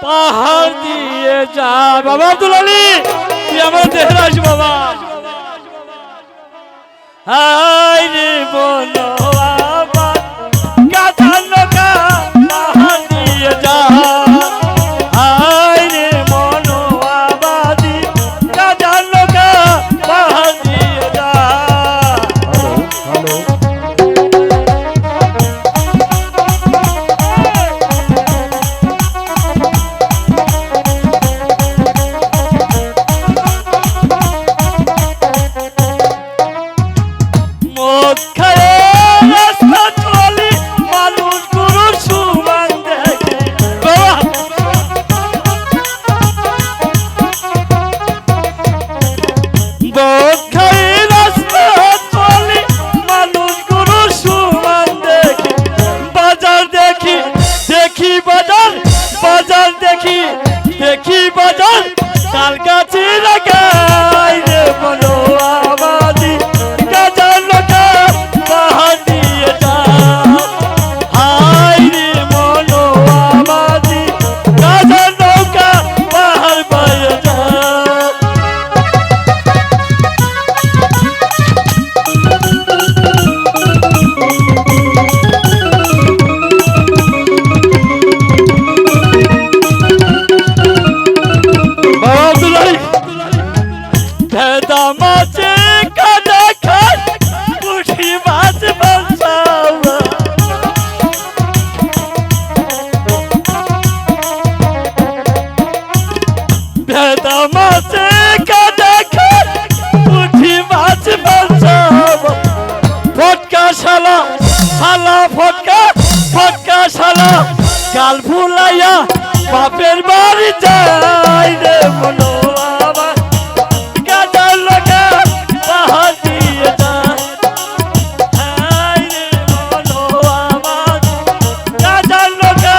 পাহাড় দিয়ে যা বাবা আব্দুল আলী তুই আমার দেহের আস বাবা হাই রে বলো আবার গাজার নৌকা পাহাড় দিয়ে যা হাই রে মনো আবাদি গাজার নৌকা পাহাড় দিয়ে যা মদ খায় রাস্তা চলি মানুষ গুরু সুমান দেখে বাবা মদ খায় রাস্তা চলি মানুষ গুরু সুমান দেখে বাজার দেখি দেখি বাজার বাজার দেখি দেখি বাজার তাল গাছে লাগাই রে বলো আবাদি গাজার লোকা পাহাড় দিয়ে যা হাই রে মনো আবাদি গাজার নৌকা পাহাড় পায়ে যা বাবা আব্দুল আলী ভেদা মাছে কাদা খায় পুঠি মাছ বাঁচাওয়া ভেদা মাছে কাদা খায় পুঠি মাছ বাঁচাওয়া ফটকা শালা শালা ফটকা ফটকা শালা গাল ভুলাইয়া বাপের বাড়ি যাই রে মনো আমার গাজার লোকা পাহাড় দিয়ে যা হাই রে মনো আমার গাজার লোকা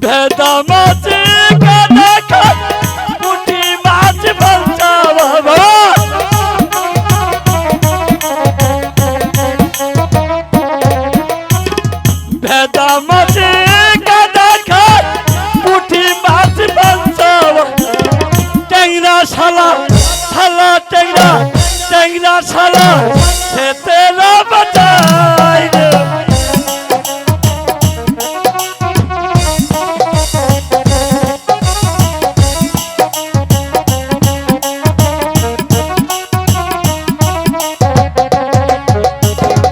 ভেদা মাছে কাদা খায় পুঁটি মাছ বাঁচাওয়া বাবা ভেদা মাছে কাদা খায় পুঁটি মাছ বাঁচাওয়া ট্যাংরা শালা শালা ট্যাংরা ট্যাংরা শালা খেতে না বাঁচাই রে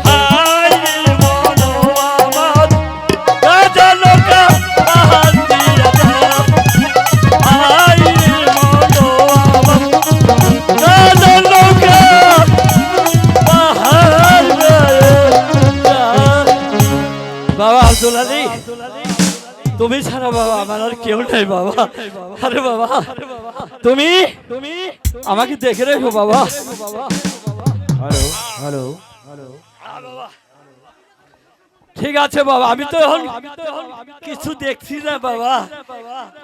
হাই রে মনো আমার গাজার নৌকা পাহাড় দিয়ে যা হাই রে মনো আমার গাজার নৌকা পাহাড় দিয়ে যা বাবা আব্দুল আলী তুমি ছাড়া বাবা আমার আর কেউ নাই বাবা আরে বাবা তুমি তুমি আমাকে দেখে রেখো বাবা হ্যালো ঠিক আছে বাবা আমি তো এখন কিছু দেখছি না বাবা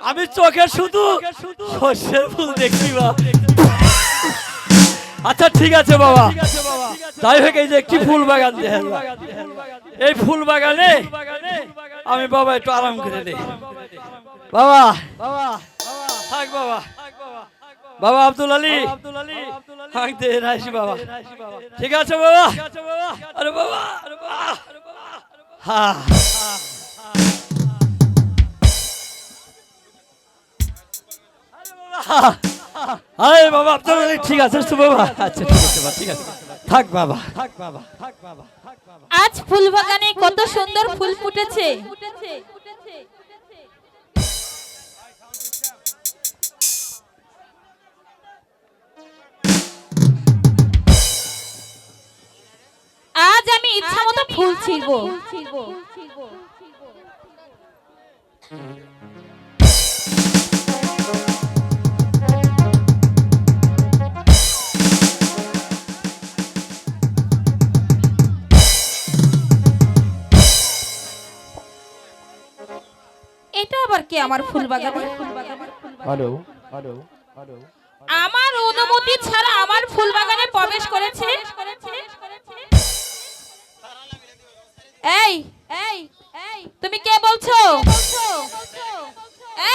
আমি চোখে শুধু সর্ষের ফুল দেখছি বাবা আচ্ছা ঠিক আছে বাবা যাই হোক এই যে একটি ফুল বাগান দেখেন এই ফুল বাগানে আমি বাবা একটু আরাম করে নেই বাবা থাক বাবা বাবা আব্দুল আলী থাক দে রাইছি বাবা ঠিক আছে বাবা আরে বাবা হ্যাঁ আরে বাবা আব্দুল আলী ঠিক আছে তো বাবা আচ্ছা ঠিক আছে বাবা ঠিক আছে থাক বাবা আজ ফুল বাগানে কত সুন্দর ফুল ফুটেছে আজ আমি ইচ্ছা মতো ফুল ছিড়বো নাকি আমার ফুল বাগানে? হ্যালো হ্যালো হ্যালো আমার অনুমতি ছাড়া আমার ফুল বাগানে প্রবেশ করেছে? এই এই এই তুমি কে বলছো?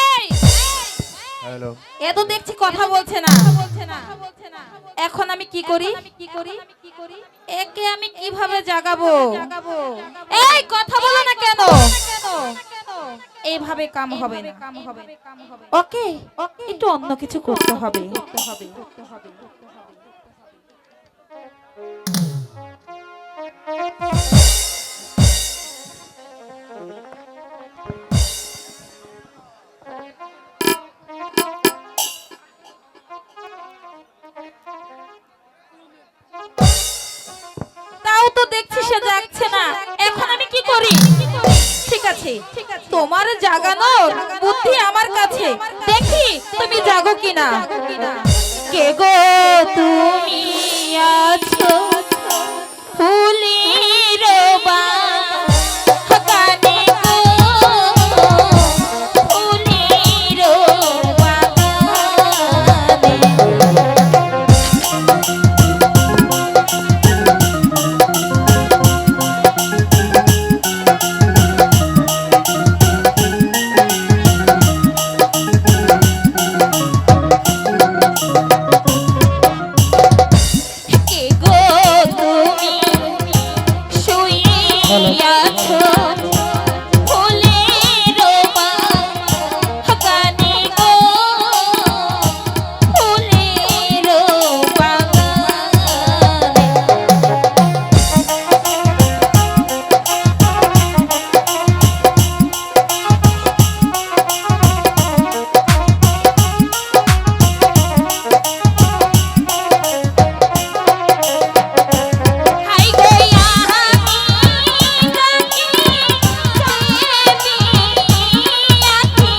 এই হ্যালো এ তো দেখছি কথা বলছে না। এখন আমি কি করি? একে আমি কিভাবে জাগাবো? এই কথা বলো না কেন? এইভাবে কাম হবে না। ওকে একটু অন্য কিছু করতে হবে। তাও তো দেখছি সে যাচ্ছে না। এখন আমি কি করি? ঠিক আছে, তোমার জাগানোর বুদ্ধি আমার কাছে, দেখি তুমি জাগো কিনা। কে গো তুমি আছো ফুলের বাগানে গো, ফুলের বাগানে। কে গো তুমি শুয়ে আছো ফুলের বাগানে গো, ফুলের বাগানে। হাই গো আমি ডাকি চাঁদি আঁখি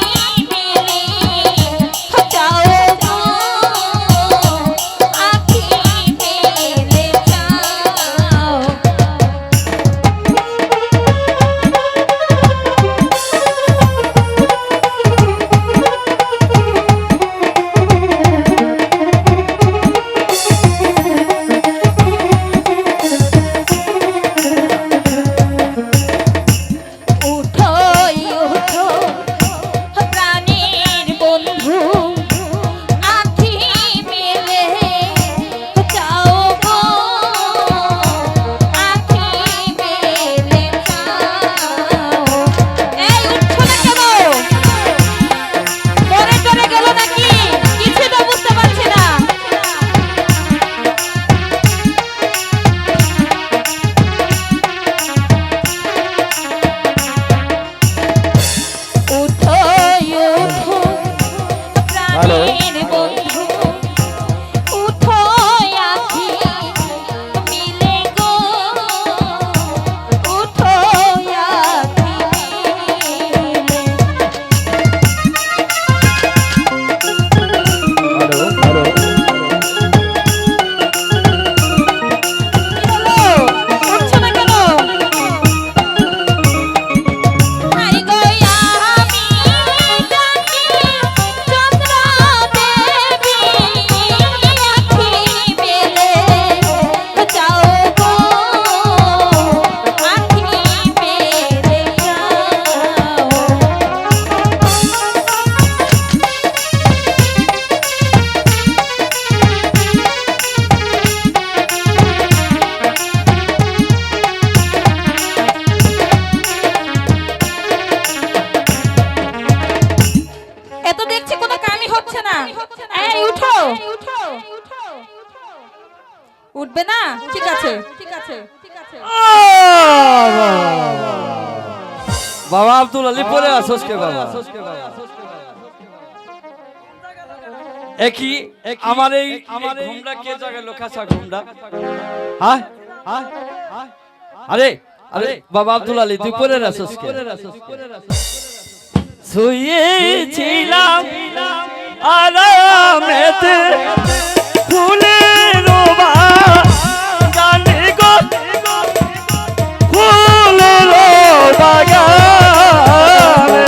মেলে যাও গো, আঁখি মেলে যাও। উঠো উঠো প্রাণের বন্ধু, আঁখি মেলে যাও গো, আঁখি মেলে যাও। এই উঠছো না কেন? মরে টরে গেল নাকি? কিছু তো বুঝতে পারছি না। উঠো উঠো প্রাণের বন্ধু, উঠো আঁখি মিলে গো, উঠো আঁখি মিলে। হ্যালো হ্যালো কি হলো? উঠছো না কেন? হাই গো আমি ডাকি চন্দ্র দেবী, আঁখি মেলে যাও গো, আঁখি মেলে যাও। এত দেখছি কোনো কামই হচ্ছে না। এই উঠো। উঠবে না? ঠিক আছে। বাবা আব্দুল আলী পরে আসোস কে বাবা? একই আমার এই ঘুমটা কে জায়গায় লোকাছা ঘুমটা? হ্যাঁ আরে আরে বাবা আব্দুল আলী তুই পরে আসোস কে? শুয়েছিলাম আরামেতে ফুলের বাগানে গো, ফুলের বাগানে।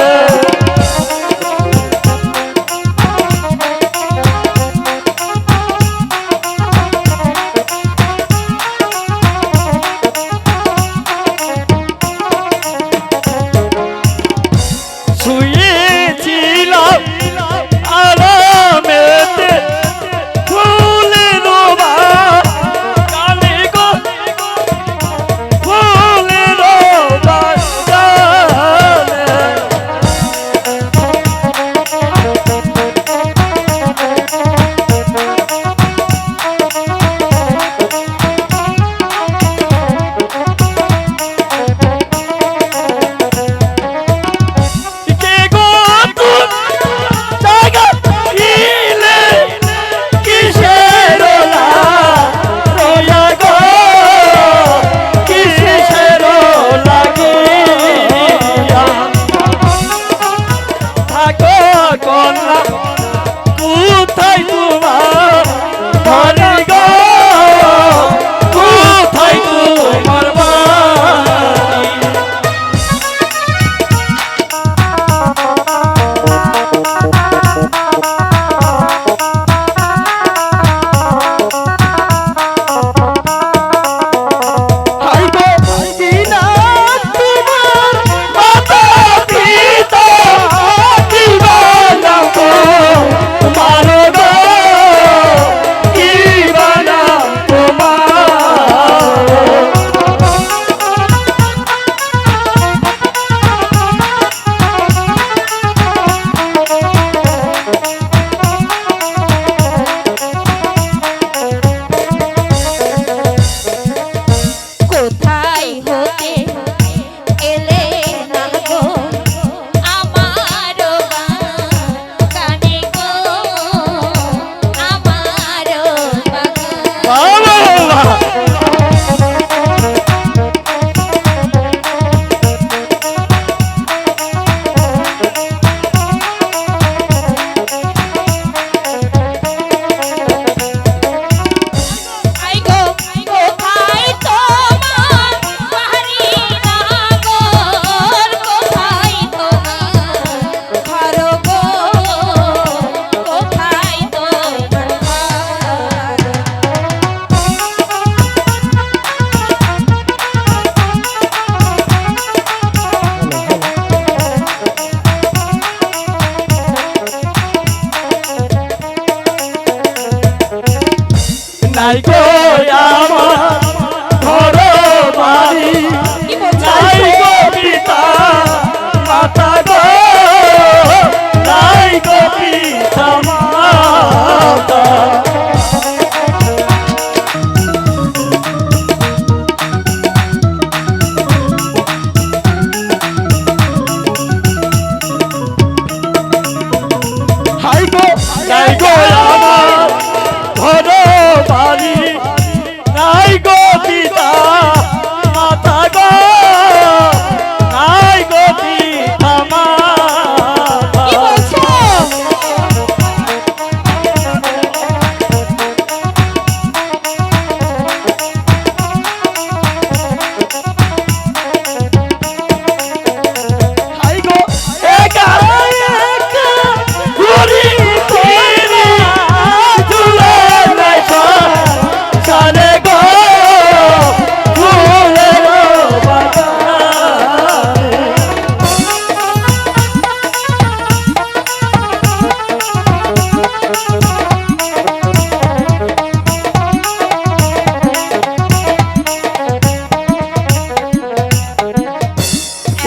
নাই গো আমার ঘর বাড়ি, কি বলছো? নাই গো পিতা মাতা গো, নাই গো পিতা মাতা। হাই গো নাই গো আমার ঘর বাড়ি, নাই গো পিতা মাতা গো, নাই গো পিতা মাতা। কি বলছো? হাই গো একা একা ঘুরি ফিরি ঝুলে নাই সারে গো ফুলের বাগানে।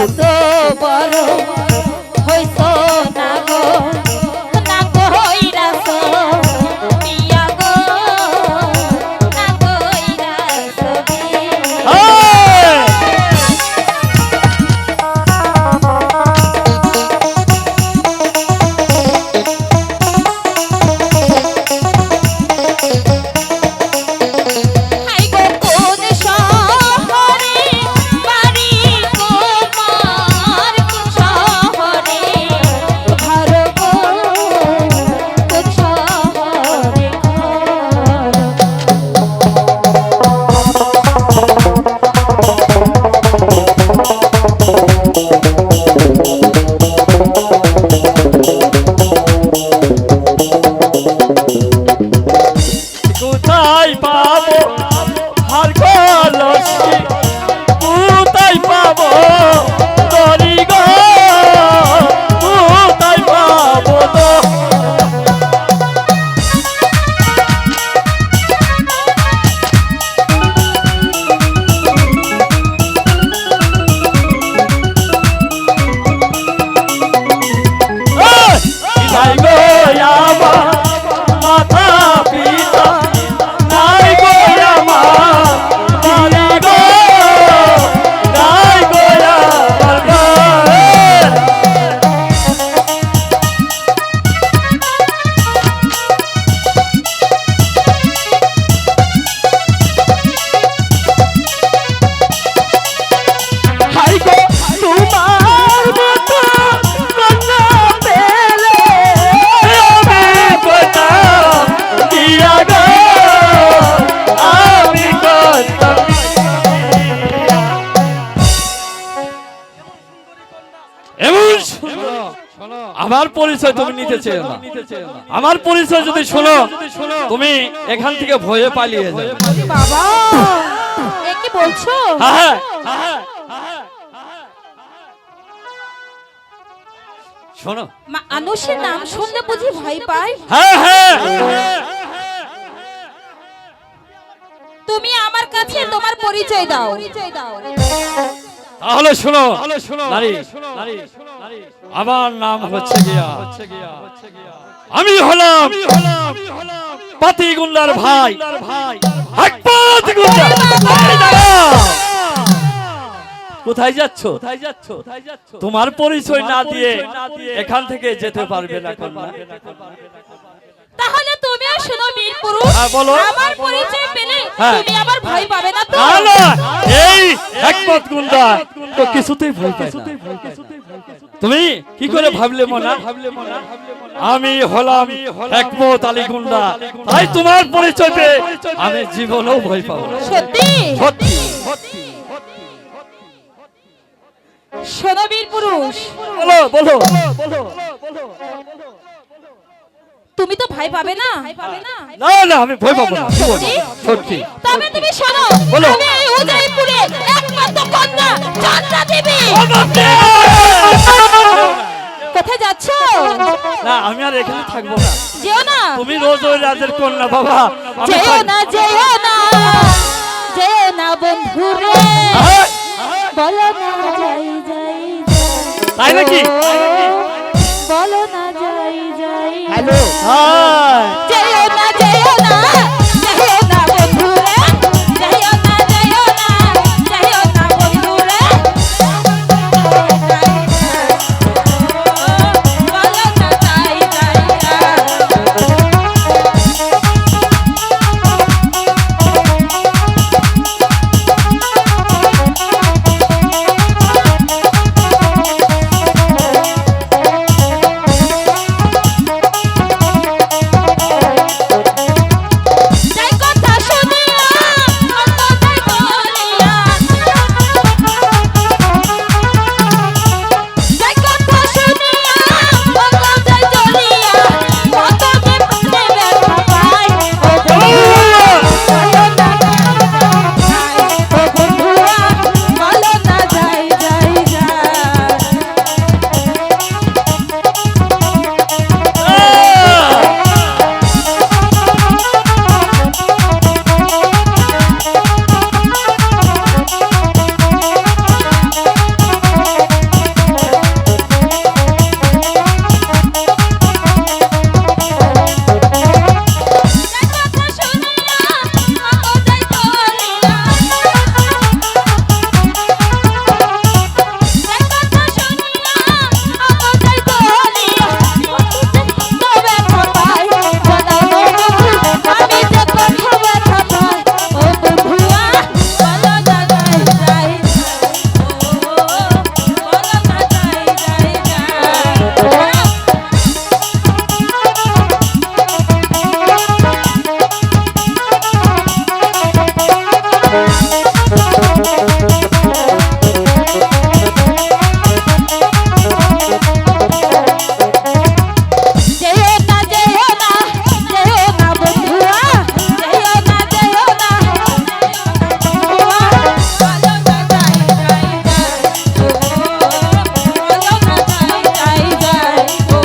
এত বড় হইছ না গো, না গো হইরাছ পিয়া গো, না গো হইরাছ বিয়া। এই! হাই গো কোন শহরে বাড়ি তোমার, কোন শহরে ঘর গো, কোন শহরে ঘর। কোথায় পাবো হার কলসি, কোথায় পাবো তরি গো, কোথায় পাবো তো। নাই গো আমার মাতা পিতা, নাই গো আমার বাড়ি গো, নাই গো আমার ঘর। হাই গো তোমার মতো কন্যা পেলে আমি করতাম দিয়া গো, আমি করতাম বিয়া। এমন সুন্দর আমার পরিচয় তুমি নিতে চেয়ে না, আমার পরিচয় যদি শোনো তুমি এখান থেকে ভয়ে পালিয়ে যাবে। বাবা এ কি বলছো? হ্যাঁ হ্যাঁ শোনো, মানুষের নাম শুনলে বুঝি ভয় পায়? হ্যাঁ হ্যাঁ তুমি আমার কাছে তোমার পরিচয় দাও। তাহলে শোনো নারী, আমার নাম হচ্ছে গিয়া, আমি হলাম পাতি গুন্ডার ভাই, হাকপাত গুন্ডা। এই দাঁড়াও। কোথায় যাচ্ছ? তোমার পরিচয় না দিয়ে এখান থেকে যেতে পারবে না কন্যা। তাহলে তুমিও শোনো বীর পুরুষ, হ্যাঁ, বলো। আমার পরিচয় পেলে হ্যাঁ। তুমি আমার ভয় পাবে না তো? না না, এই একমত গুন্ডা তো কিছুতেই ভয় পায় না। তুমি কি করে ভাবলে মনা? আমি হলাম একমত আলী গুন্ডা, তাই তোমার পরিচয় পেয়ে আমি জীবনেও ভয় পাবো না। সত্যি? সত্যি। শোনো বীর পুরুষ, বলো বলো। তুমি তো ভয় পাবে না? না না, আমি ভয় পাবো না। কি বলবো? সত্যি। তবে তুমি শোনো, বলো। আমি এই উদয়পুরে একমাত্র কন্যা জান্নাত দেবী। কোথায় যাচ্ছ? না আমি আর এখানে থাকবো না, যেও না, তুমি রোজ ওই রাজের কন্যা বাবা, আমি যেও থাক- না, যেও না, যেও না বন্ধু রে, আহ! বলো না যাই যাই যাই, তাই নাকি? বলো না যাই যাই, হ্যালো হাই। যেও না, যেও না, যেও না বন্ধু রে, যেও না, যেও না, যেও না বন্ধু রে, বলো না যাই যাই যাই। যাই কথা শুনিয়া অন্ত যাই বলিয়া, যাই কথা শুনিয়া অন্ত যাই জ্বলিয়া, কত যে প্রাণে ব্যথা পাই, ও বন্ধুয়া বলো না যাই, ও বন্ধুয়া বলো না যাই যাই যাই। যাই কথা শুনিয়া অন্ত যাই বলিয়া, যাই কথা শুনিয়া অন্ত যাই বলিয়া, কত যে ব্যথা পাই, বলো না বন্ধু, আমি যে কত ব্যথা পাই, ও বন্ধুয়া বলো না যাই যাই, ও বলো না যাই যাই যাই। যেও না, যেও না, যেও না বন্ধুয়া, যেও না, যেও না, বন্ধুয়া, বলো না যাই যাই যাই, ও বলো না যাই যাই যাই, ও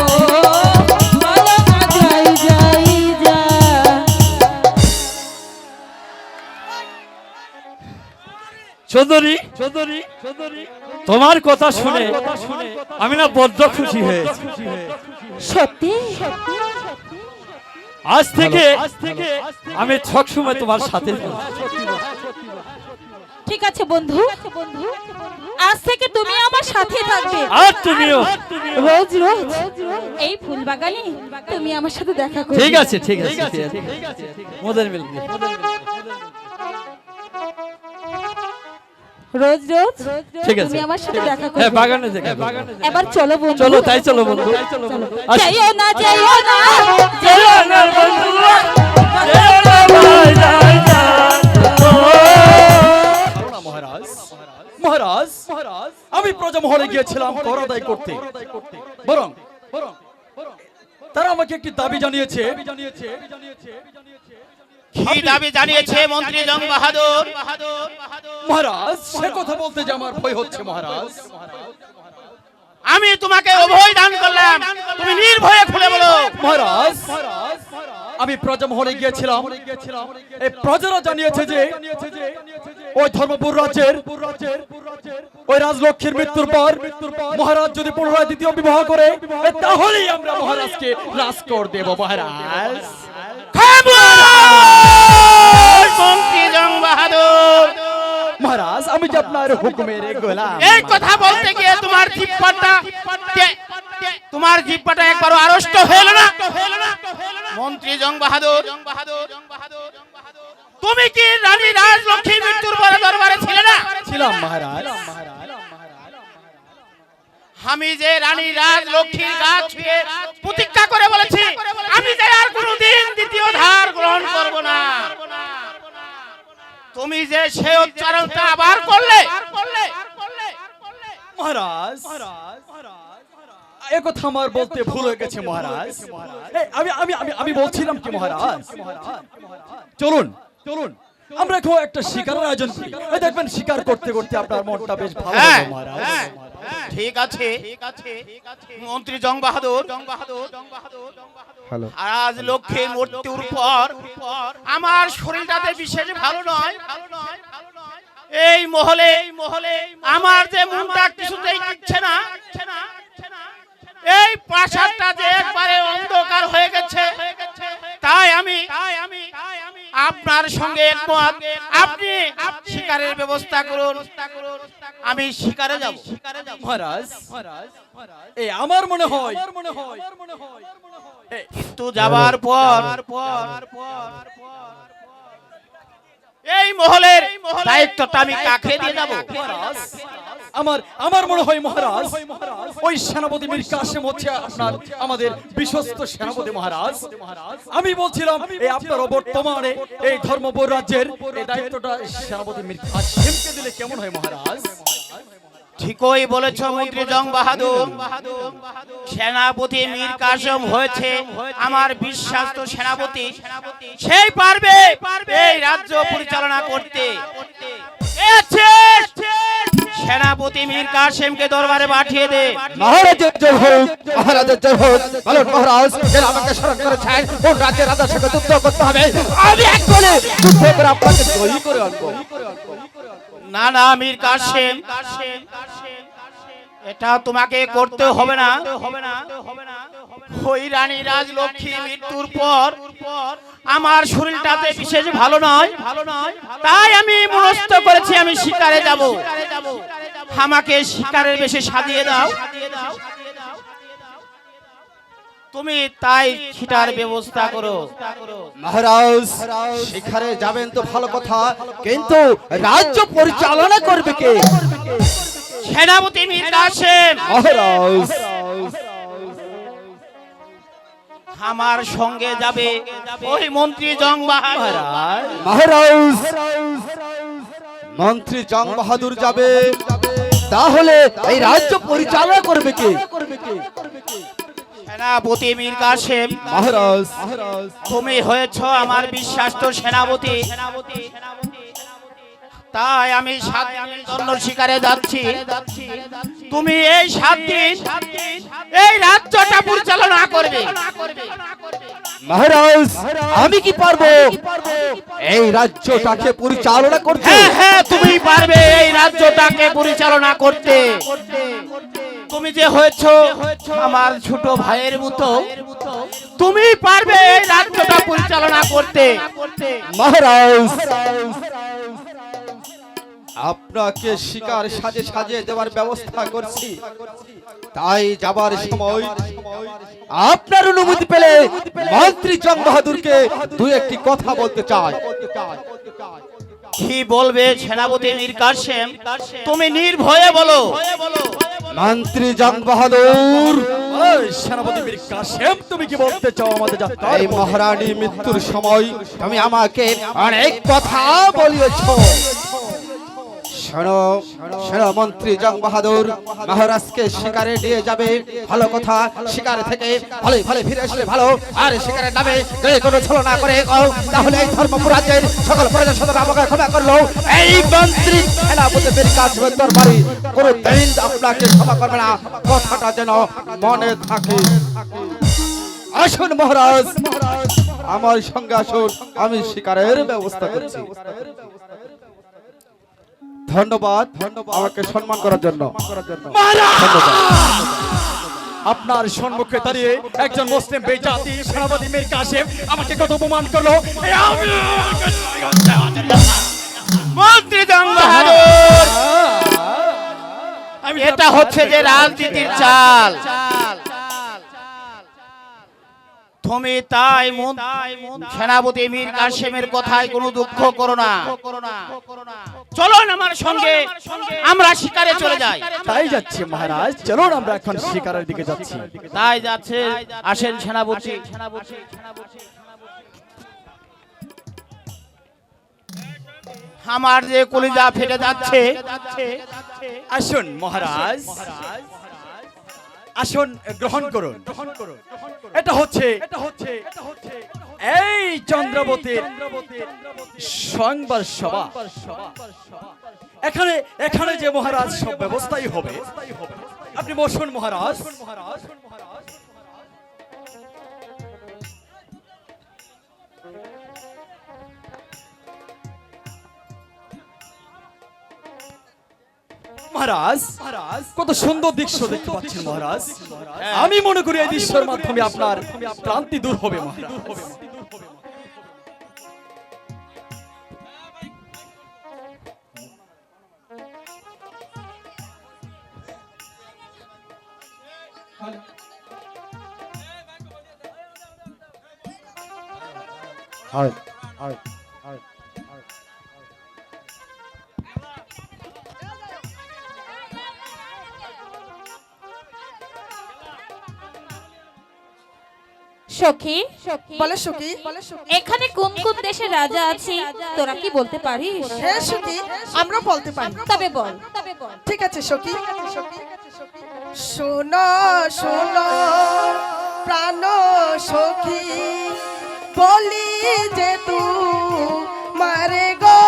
বলো না যাই যাই যাই। সুন্দরী, তোমার কথা শুনে আমি না বড্ড খুশি হয়েছি। সত্যি আজ থেকে আমি সবসময় তোমার সাথে থাকবো। ঠিক আছে বন্ধু, আজ থেকে তুমি আমার সাথে থাকবে, আর তুমিও। রোজ রোজ এই ফুল বাগানে তুমি আমার সাথে দেখা করবে। ঠিক আছে, ঠিক আছে, ঠিক আছে। মদের মিলবে। রোজ রোজ ঠিক আছে। তুমি আমার সাথে দেখা হ্যাঁ, করবে। বাগানে থেকে। এবার চলো বন্ধু, চলো, তাই চলো বন্ধু। আসি। যেও না, যেও না, যেও না বন্ধুরা, যেও না ভাই, যাই যাই। না মহারাজ, মহারাজ, আমি প্রজামহলে গিয়েছিলাম কর আদায় করতে, বরং তারা আমাকে একটি দাবি জানিয়েছে। কি দাবি জানিয়েছে মন্ত্রী জং বাহাদুর? মহারাজ, সে কথা বলতে যে আমার ভয় হচ্ছে মহারাজ। আমি তোমাকে অভয় দান করলাম, তুমি নির্ভয়ে খুলে বলো। মহারাজ, আমি প্রজামহলে গিয়েছিলাম, এই প্রজারা জানিয়েছে যে ওই ধর্মপুর রাজ্যের ওই রাজলক্ষ্মীর মৃত্যুর পর মহারাজ যদি পুনরায় দ্বিতীয় বিবাহ করে, তাহলেই আমরা মহারাজকে রাজকর দেব। মহারাজ, মন্ত্রী জং বাহাদুর, মহারাজ, আমি যে আপনার হুকুমের গোলাম। এই কথা বলতে গিয়ে তোমার জিহ্বাটা একবারও আড়ষ্ট হলো না? মন্ত্রী জং বাহাদুর, তুমি কি রানী রাজলক্ষ্মীর মৃত্যুর পরে দরবারে ছিলে না? ছিলাম মহারাজ। আমি যে রানী রাজলক্ষ্মীর গা ছুঁয়ে প্রতিজ্ঞা করে বলেছি, আমি যে আর কোনোদিন দ্বিতীয় ধার গ্রহণ করব না। তুমি যে সে উচ্চারণটা আবার করলে, মহারাজ, একথা আমার বলতে ভুল হয়ে গেছে মহারাজ। আমি বলছিলাম কি মহারাজ, চলুন আমরা এখন একটা শিকারের আয়োজন করি। দেখবেন শিকার করতে করতে আপনার মনটা বেশ ভালো হবে মহারাজ। ঠিক আছে মন্ত্রী জং বাহাদুর হ্যালো আজ লক্ষ্মীর মৃত্যুর পর আমার শরীরটাতে বিশেষ ভালো নয়। এই মহলে আমার যে মনটা কিছুতেই টিকছে না। এই প্রাসাদটা যে একবারে অন্ধকার হয়ে গেছে, তাই আমি আপনার সঙ্গে একমত। আপনি শিকারের ব্যবস্থা করুন, আমি শিকারে যাব। মহারাজ এই আমার মনে হয় কিন্তু যাবার পর এই মহলের দায়িত্বটা আমি কাকে দিয়ে যাব? আমার মনে হয় মহারাজ ওই সেনাপতি মীর কাসেম হচ্ছে আপনার আমাদের বিশ্বস্ত সেনাপতি মহারাজ। আমি বলছিলাম এই আপনার বর্তমানে এই ধর্মপুর রাজ্যের এই দায়িত্বটা সেনাপতি মীর কাসেমকে দিলে কেমন হয় মহারাজ? ঠিকই বলেছ মন্ত্রী জং বাহাদুর। সেনাপতি মীর কাসেম হয়েছে আমার বিশ্বাস্ত সেনাপতি, সেই পারবে এই রাজ্য পরিচালনা করতে। সেনাপতি মীর কাসেমকে দরবারে পাঠিয়ে দে। মহারাজের জয় হোক, মহারাজের জয় হোক। বলুন মহারাজ, এরা আমাকে স্মরণ করেছেন কোন রাজ্যের রাজার সঙ্গে যুদ্ধ করতে হবে। আমি এক বলে যুদ্ধ করে আপনাকে জয়ী করে আনবো। না না মীর কাসেম, এটা তোমাকে করতে হবে না। ওই রানী রাজলক্ষ্মী মৃত্যুর পর আমার শরীরটাতে বিশেষ ভালো নয়, তাই আমি মনস্থ করেছি আমি শিকারে যাব। আমাকে শিকারের বেশে সাজিয়ে দাও। তুমি তাই সেটার ব্যবস্থা করো। মহারাজ শিকারে যাবেন তো ভালো কথা, কিন্তু রাজ্য পরিচালনা করবে কে? সেনাপতি মীর কাসেম। মহারাজ আমার সঙ্গে যাবে ওই মন্ত্রী জং বাহাদুর। মহারাজ মন্ত্রী জং বাহাদুর যাবে, তাহলে এই রাজ্য পরিচালনা করবে কে? সেনাপতি মীর কাসেম। মহারাজ তুমি হয়েছ আমার বিশ্বাস্ত সেনাপতি, তাই আমি 7 দিনের জন্য শিকারে যাচ্ছি। তুমি এই 7 দিন এই রাজ্যটা পরিচালনা করবে। মহারাজ আমি কি পারবো এই রাজ্যটাকে পরিচালনা করতে? হ্যাঁ তুমি পারবে এই রাজ্যটাকে পরিচালনা করতে। তুমি যে হয়েছ আমার ছোট ভাইয়ের মতো, তুমি পারবে এই রাজ্যটা পরিচালনা করতে। মহারাজ আপনাকে শিকার সাজে সাজে দেওয়ার ব্যবস্থা করছি, তাই যাবার সময় আপনার অনুমতি পেলে মন্ত্রী জং বাহাদুরকে দুই একটি কথা বলতে চাই। কি বলবে সেনাপতি মীর কাসেম? তুমি নির্ভয়ে বলো। মন্ত্রী জং বাহাদুর, ওই সেনাপতি মীর কাসেম তুমি কি বলতে চাও আমাদের যাত্রা? এই মহারানী মৃত্যুর সময় তুমি আমাকে অনেক কথা বলিয়েছো। শোনো শোনো মন্ত্রী জং বাহাদুর, মহারাজকে শিকারে নিয়ে যাবে ভালো কথা, শিকারে থেকে ভালো ভালো ফিরে আসলে ভালো। আর শিকারের নামে যদি কোনো ছলনা করে তাহলে এই ধর্মপুর রাজ্যের সকল প্রজা সদর আমাকে ক্ষমা করলো। এই মন্ত্রী সেনাপতি মীর কাসেমের দরবারে কোনো দিন আপনাকে ক্ষমা করবে না, কথাটা যেন মনে থাকে। আসুন মহারাজ, আমার সঙ্গে আসুন, আমি শিকারের ব্যবস্থা করছি। ধন্যবাদ আমাকে সম্মান করার জন্য। আপনার সম্মুখে দাঁড়িয়ে একজন মুসলিম বেজাতি সেনাপতি মীর কাসেম আমাকে কত অপমান করলো। মন্ত্রী জং বাহাদুর, এটা হচ্ছে যে রাজনীতির চাল। তুমি তাই সেনাপতি মীর কাসেমের কথায় কোনো দুঃখ করো না। চলুন আমার সঙ্গে, আমরা শিকারে চলে যাই। তাই যাচ্ছি মহারাজ, চলুন আমরা এখন শিকারের দিকে যাচ্ছি। তাই যাচ্ছে, আসেন সেনাপতি। আমার যে কলিজা ফেটে যাচ্ছে। আসুন মহারাজ, আসুন গ্রহণ করুন। এটা হচ্ছে এই চন্দ্রবতীর সংবাদ সভা এখানে এখানে যে মহারাজ সব ব্যবস্থাই হবে। আপনি বসুন মহারাজ। মহারাজ কত সুন্দর দৃশ্য দেখতে পাচ্ছেন মহারাজ। আমি মনে করি এই দৃশ্যের মাধ্যমে আপনার ক্লান্তি দূর হবে মহারাজ। সখী, বলে সখী। এখানে কোন কোন দেশের রাজা আছে তোরা কি বলতে পারিস? হ্যাঁ সখী, আমরা বলতে পারি। তবে বল। ঠিক আছে সখী। শোনো শোনো প্রাণ সখী, বলি যে তু মারে গো,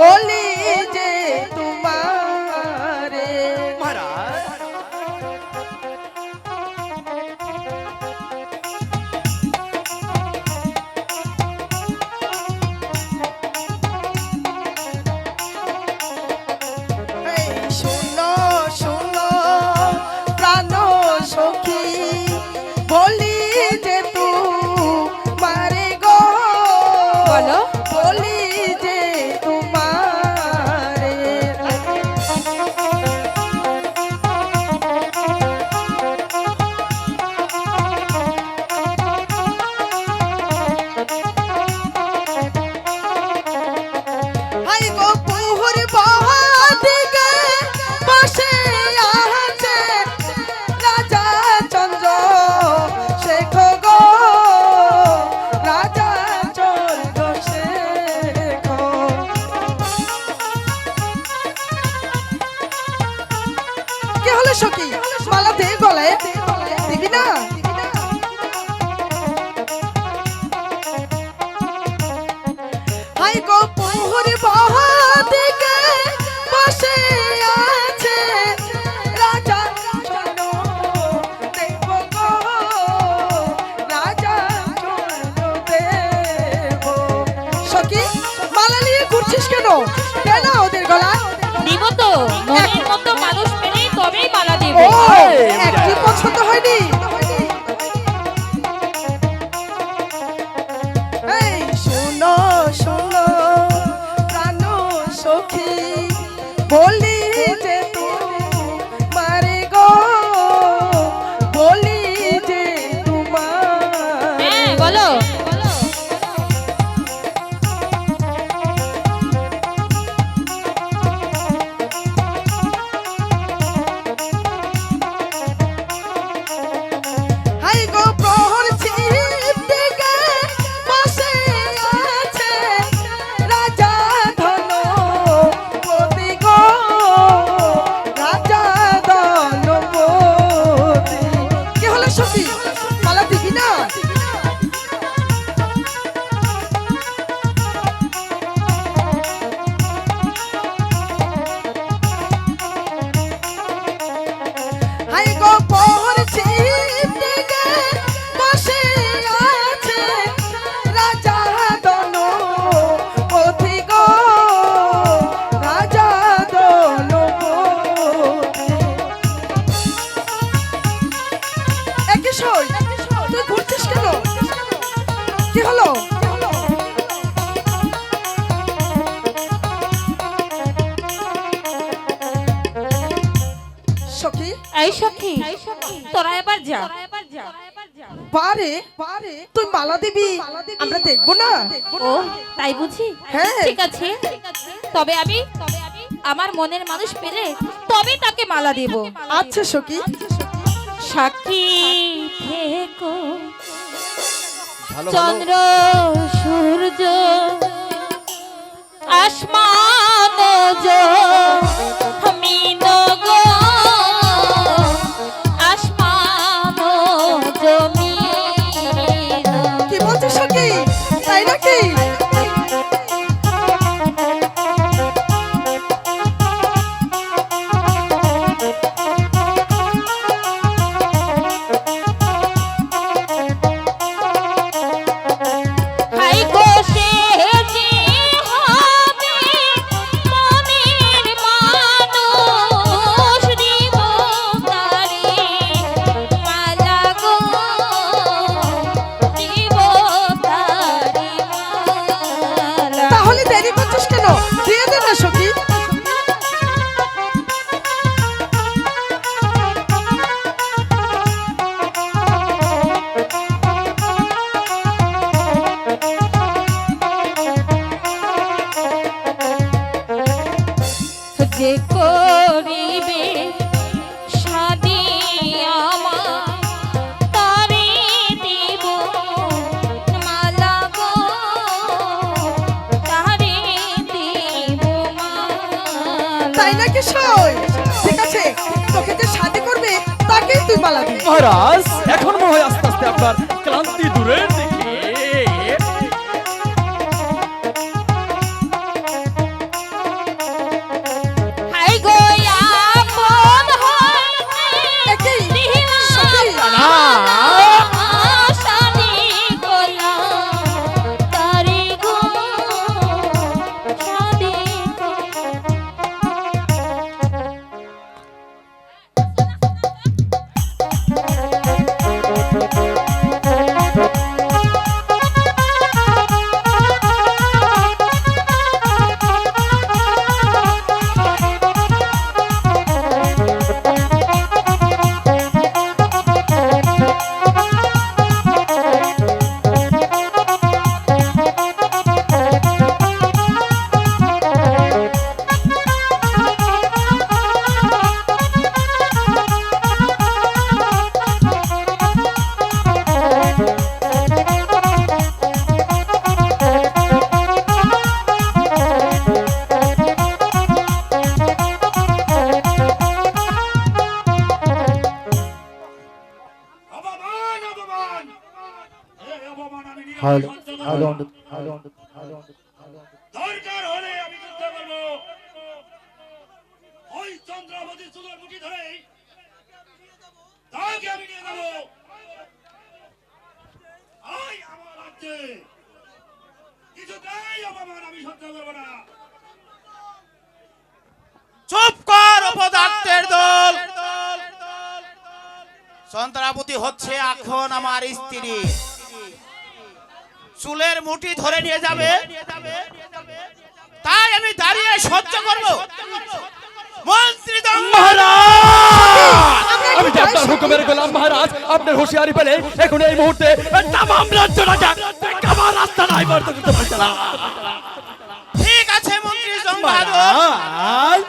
বলি যে তোমারে। এই শোনো শোনো প্রাণ সখী, বলি যে তু মারে গো, বলো। বলি যে তোমারে। হাই গো পুহুর বহাদিকে বসে আছে রাজা চন্দ্র শেখ গো, রাজা চন্দ্র শেখ। কি হলো সখী, মালা দে গলায়, দিবি না? হাই গো পুহুর বহাদিকে বসে আছে রাজা চন্দ্র দেব গো, রাজা চন্দ্র দেব। সখী, মালা নিয়ে ঘুরছিস কেন? দে না ওদের গলা। দিব তো, মনের মতো মানুষ পেলে তবেই মালা দিব। ও, একটি পছন্দ হয়নি। এই শোনো শোনো প্রাণ সখী, বলি যে তোমারে গো, বলি যে তোমার। হ্যাঁ বলো। হাই গো প্রহর ছিপ দিকে বসে আছে রাজা ধনপতি গো, রাজা ধনপতি। কি হলো সখী, মালা দিবি না? হাই গো প্রহর ছিপ দিকে বসে আছে রাজা ধনপতি গো, রাজা ধনপতি। একই সই, তুই ঘুরছিস কেন? কি হলো? সখী, এই সখী, তোরা এবার যা। পারে তুই মালা দিবি, আমরা দেখবো না? ও তাই বুঝি? হ্যাঁ। ঠিক আছে, তবে আমি আমার মনের মানুষ পেলে তবে তাকে মালা দেব। আচ্ছা সখী। সাক্ষী থেকো চন্দ্র সূর্য আসমান জমিন গো, আসমান জমিন যে করিবে শাদি আমার তারে দিব মালা গো তারে দিব মালা। তাই নাকি সই? ঠিক আছে, তোকে যে শাদি করবে তাকেই তুই মালা দিবি। মহারাজ এখন মনে হয় আস্তে আস্তে আপনার ক্লান্তি দূরের দিকে। হাই গো আপন হইতে একই দিলা সখী। শাদি করলা তারে গো শাদি অপমান অপমান এই অপমান আমি নিয়ে হ্যালো সহ্য করব হ্যালো না। দরকার হলে আমি যুদ্ধ করব। ওই চন্দ্রাবতী চুলোর মুঠি ধরে তাকে আমি নিয়ে যাব। ওই আমার রাজ্যে কিছুতেই অপমান আমি সহ্য করব না। চুপ কর অপদার্থের দল। চন্দ্রাবতী হচ্ছে এখন আমার স্ত্রী। চুলের মুঠি ধরে নিয়ে যাবে, তাই আমি দাঁড়িয়ে সহ্য করব? মন্ত্রী আমি যে আপনার হুকুমের গোলাম মহারাজ, আপনার হুঁশিয়ারি পেলে এখন এই মুহূর্তে তামাম রাজ্যটাকে আমার রাস্তা নাই বর্ত করতে পারছে না। ঠিক আছে মন্ত্রী জংবাহাদুর,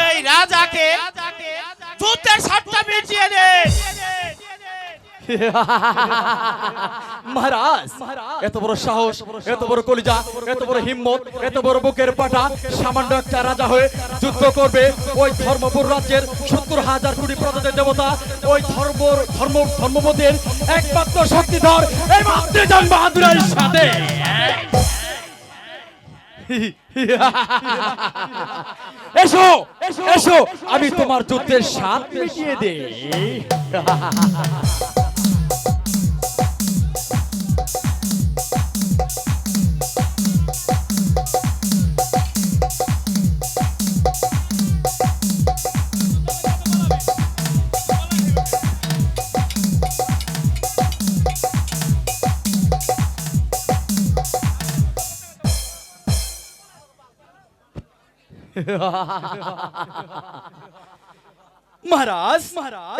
এই রাজাকে যুদ্ধের সাতটা মিটিয়ে দে। মহারাজ এত বড় সাহস, এত বড় কলিজা, এত বড় হিম্মত, এত বড় বুকের পাটা, সামান্য একটা রাজা হয়ে যুদ্ধ করবে ওই ধর্মপুর রাজ্যের 70,000 কোটি প্রজাদের দেবতা, ওই ধর্মপদের একমাত্র শক্তিধর এই মন্ত্রী জংবাহাদুরের সাথে। এসো এসো, আমি তোমার যুদ্ধের স্বাদ মিটিয়ে দেই। মহারাজ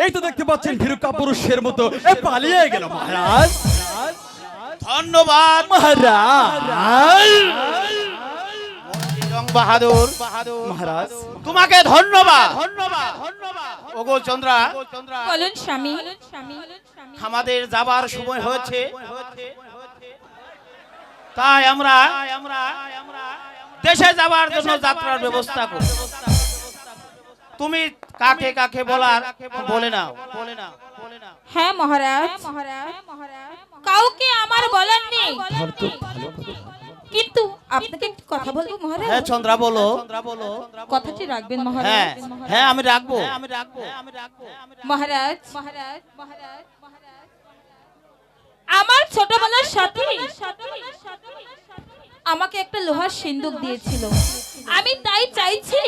এই তো দেখতে পাচ্ছেন ভীরুকা পুরুষের মতো পালিয়ে গেল মহারাজ। ধন্যবাদ মহারাজ বাহাদুর মহারাজ তোমাকে ধন্যবাদ। ওগো চন্দ্রা, বলুন স্বামী। আমাদের যাবার সময় হয়েছে, তাই আমরা দেশে যাবার জন্য যাত্রার ব্যবস্থা করি। তুমি কাকে কাকে বলার বলে নাও। হ্যাঁ মহারাজ, কাউকে আমার বলার নেই, কিন্তু আপনাকে একটি কথা বলবো মহারাজ। হ্যাঁ চন্দ্রা বলো। কথাটি রাখবেন হ্যাঁ মহারাজ। হ্যাঁ আমি রাখবো। মহারাজ, আমার ছোটবেলার সাথী আমাকে একটা লোহার সিন্দুক দিয়েছিল, আমি তাই চাইছি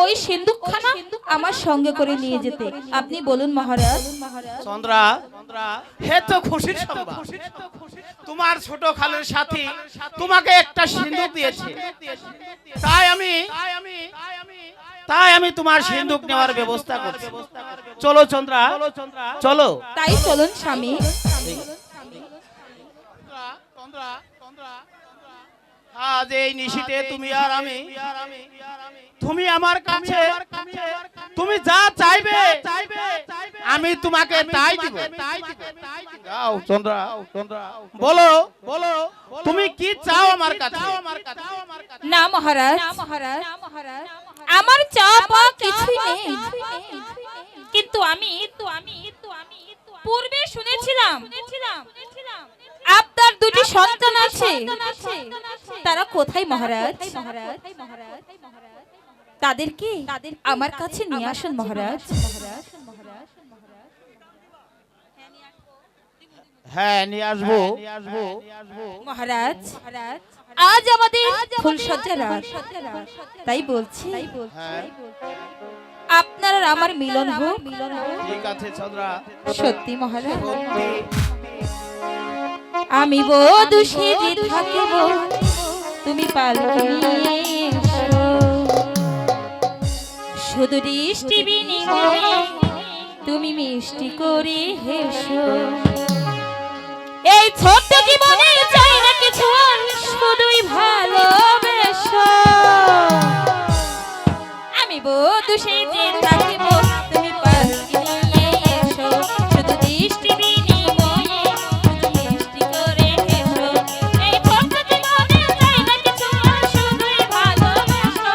ওই সিন্দুকখানা আমার সঙ্গে করে নিয়ে যেতে। আপনি বলুন মহারাজ। চন্দ্রা, হে তো খুশির সংবাদ। তোমার ছোট খালের সাথী তোমাকে একটা সিন্দুক দিয়েছে, তাই আমি তোমার সিন্দুক নেওয়ার ব্যবস্থা করছি। চলো চন্দ্রা, চলো। তাই চলুন স্বামী। আজ এই নিশীতে তুমি আর আমি তুমি আমার কাছে তুমি যা চাইবে আমি তোমাকে তাই দিব। যাও চন্দ্রা, বলো বলো তুমি কি চাও আমার কাছে? না মহারাজ, আমার চাওয়া পাওয়া কিছুই নেই, কিন্তু আমি পূর্বে শুনেছিলাম আপনার দুটি সন্তান আছে, তারা কোথায় মহারাজ? তাদেরকে আমার কাছে নিয়ে আসুন মহারাজ। হ্যাঁ নিয়ে আসবো। মহারাজ, আজ আমাদের ফুলসজ্জা রাত, তাই বলছি আপনার আর আমার মিলন হোক। ঠিক আছে চন্দ্রা, সত্যি মহারাজ, আমি বধূ সেজে থাকিব, তুমি পালকি নিয়ে এসো, শুধু দৃষ্টি বিনিময়ে তুমি মিষ্টি করে হেসো। এই ছোট্ট জীবনে চাই না কিছু আর, শুধুই ভালোবেসো। আমি বধূ সেজে থাকিব, তুমি পালকি নিয়ে এসো, শুধু দৃষ্টি বিনিময়ে তুমি মিষ্টি করে হেসো। এই ছোট্ট জীবনে চাই না কিছু আর, শুধুই ভালোবেসো।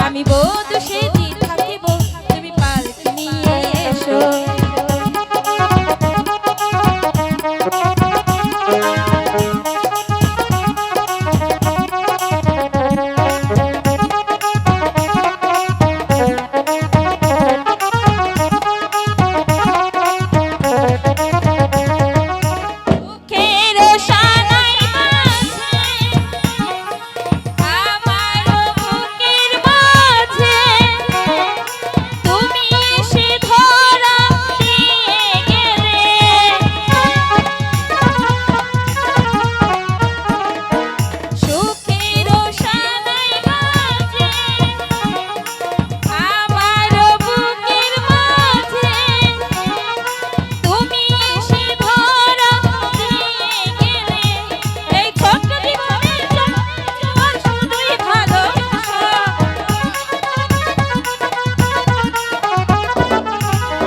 আমি বধূ সেজে থাকিব, তুমি পালকি নিয়ে এসো। মুখের শানাই মাঝে, আমার বুকের মাঝে, তুমি এসে ধরা দিয়ে গেলে। সুখের শানাই মাঝে, আমার বুকের মাঝে, তুমি এসে ধরা দিয়ে গেলে। এই ছোট্ট জীবনে তোমার শুধুই ভালোবাসা।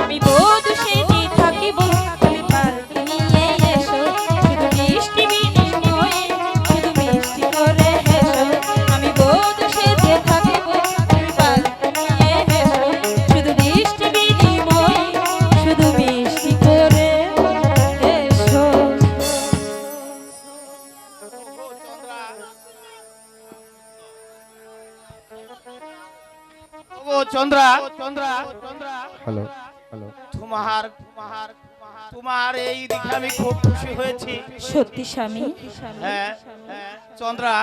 আমি বধূ সেজে থাকিব, তুমি পালকি নিয়ে এসো, শুধু মিষ্টি বিনিময়ে শুধু মিষ্টি করে হেসো। আমি বধূ সেজে থাকিব, তুমি পালকি নিয়ে এসো, শুধু দৃষ্টি বিনিময়ে শুধু মিষ্টি করে হেসো। ও চন্দ্রা, হ্যালো হ্যালো তোমার তোমার এই দেখে আমি খুব খুশি হয়েছি। সত্যি স্বামী, হ্যাঁ চন্দ্রা,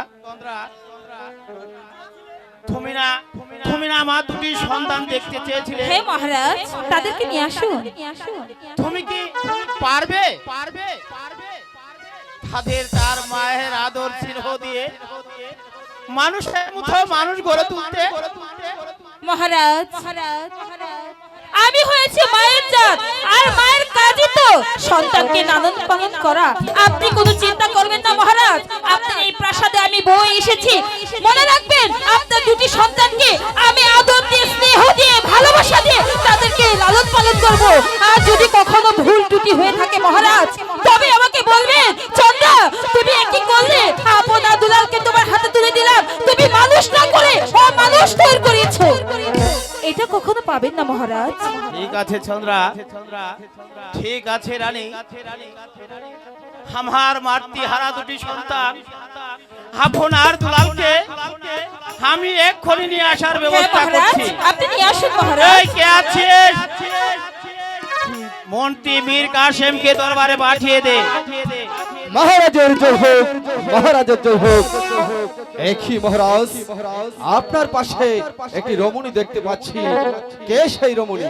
তুমি না আমার দুটি সন্তান দেখতে চেয়েছিলে, হে মহারাজ, তাদেরকে নিয়ে আসুন। তুমি কি পারবে তাদের তার মায়ের আদর স্নেহ দিয়ে মানুষের মতো মানুষ গড়ে তুলতে? মহারাজ, আমি হয়েছে মায়ের জাত, আর মায়ের কাজই তো সন্তানকে লালন পালন করা। আপনি কোনো চিন্তা করবেন না মহারাজ, আপনার এই প্রাসাদে আমি বউ এসেছি, মনে রাখবেন আপনার দুটি সন্তানকে আমি আদর দিয়ে, স্নেহ দিয়ে, ভালোবাসা দিয়ে তাদেরকে লালন পালন করব। আর যদি কখনো ভুল ত্রুটি হয়ে থাকে মহারাজ, তবে আমাকে বলবেন। চন্দ্রা, তুমি কি করলে? আপনার দুলালকে তোমার হাতে তুলে দিলাম, তুমি মানুষ না করে অমানুষ তৈরি করেছো। এটা কখনো পাবেন না মহারাজ। ঠিক আছে চন্দ্রা, ঠিক আছে রানী, আমার মাতৃহারা দুটি সন্তান আপনার দুলালকে আমি এক্ষুনি নিয়ে আসার ব্যবস্থা করছি। আপনি নিয়ে আসুন মহারাজ। এই কে আছিস? মন্ত্রী মীর কাসেমকে দরবারে পাঠিয়ে দে। মহারাজের জয় হোক, মহারাজের জয় হোক। একই মহারাজ, আপনার পাশে একটি রমণী দেখতে পাচ্ছি। কে সেই রমণী?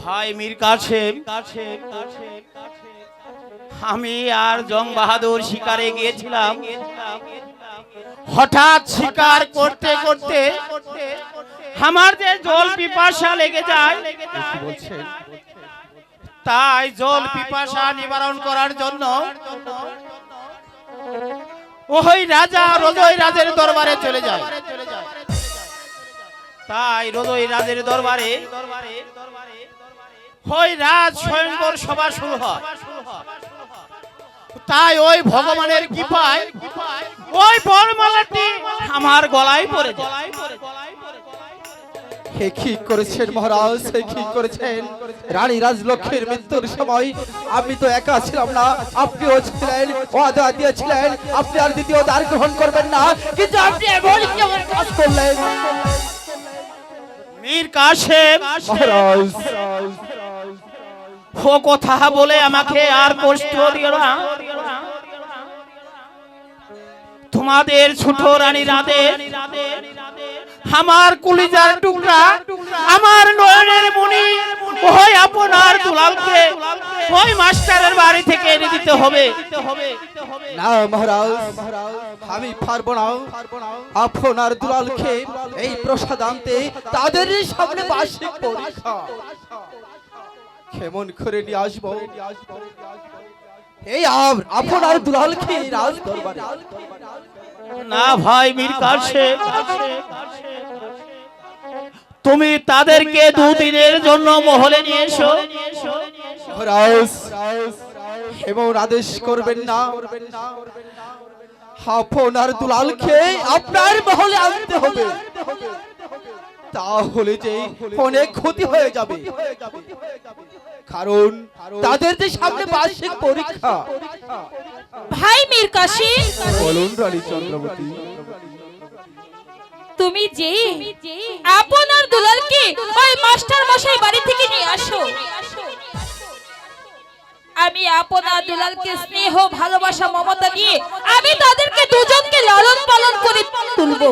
ভাই মীর কাসেম, আমি আর জং বাহাদুর শিকারে গিয়েছিলাম। হঠাৎ শিকার করতে করতে আমার যে জল পিপাসা লেগে যায়, কি বলছেন? তাই জল পিপাসা নিবারণ করার জন্য ওই রাজা রোজই রাজের দরবারে চলে যায়। তাই রোজই রাজের দরবারে ওই রাজ স্বয়ংবর সভা শুরু হয়। তাই ওই ভগবানের কৃপায় ওই বরমালাটি আমার গলায় পড়ে যায়। হে কি করেছেন মহারাজ, হে কি করেছেন? রানী রাজলক্ষ্মীর মৃত্যুর সময় আমি তো একা ছিলাম না, আপনিও ছিলেন, ওয়াদা দিয়েছিলেন আপনি আর দ্বিতীয় দ্বার গ্রহণ করবেন না, কিন্তু আপনি এমন কেমন কাজ করলেন মীর কাসেম মহারাজ? ও কথা বলে আমাকে আর কষ্ট দিও না। তোমাদের ছোট রানী রাধে আমার কলিজার টুকরা, আমার নয়নের মণি, ওই আপনার দুলালকে ওই মাস্টারের বাড়ি থেকে এনে দিতে হবে। না মহারাজ, আমি পারবো না। আপনার দুলালকে এই প্রসাদ আনতে তাদের সামনে বার্ষিক পরীক্ষা কেমন করে নিয়ে আসবো? এই আপনার দুলালকে রাজ দরবারে না ভাই মীর কাসেম, তুমি তাদেরকে দুদিনের জন্য মহলে নিয়ে এসো। মহারাজ এমন আদেশ করবেন না, আপনার দুলালকে আপনার মহলে আনতে হবে, তাহলে যে অনেক ক্ষতি হয়ে যাবে, কারণ তাদের যে সামনে বার্ষিক পরীক্ষা। ভাই মীর কাসেম, বলুন রানী চন্দ্রবতী। তুমি যে আপনার দুলালকে ওই মাস্টার মশাই বাড়ি থেকে নিয়ে আসো। আমি আপনার দুলালকে স্নেহ ভালোবাসা মমতা দিয়ে আমি তাদেরকে দুজনকে লালন পালন করে তুলবো।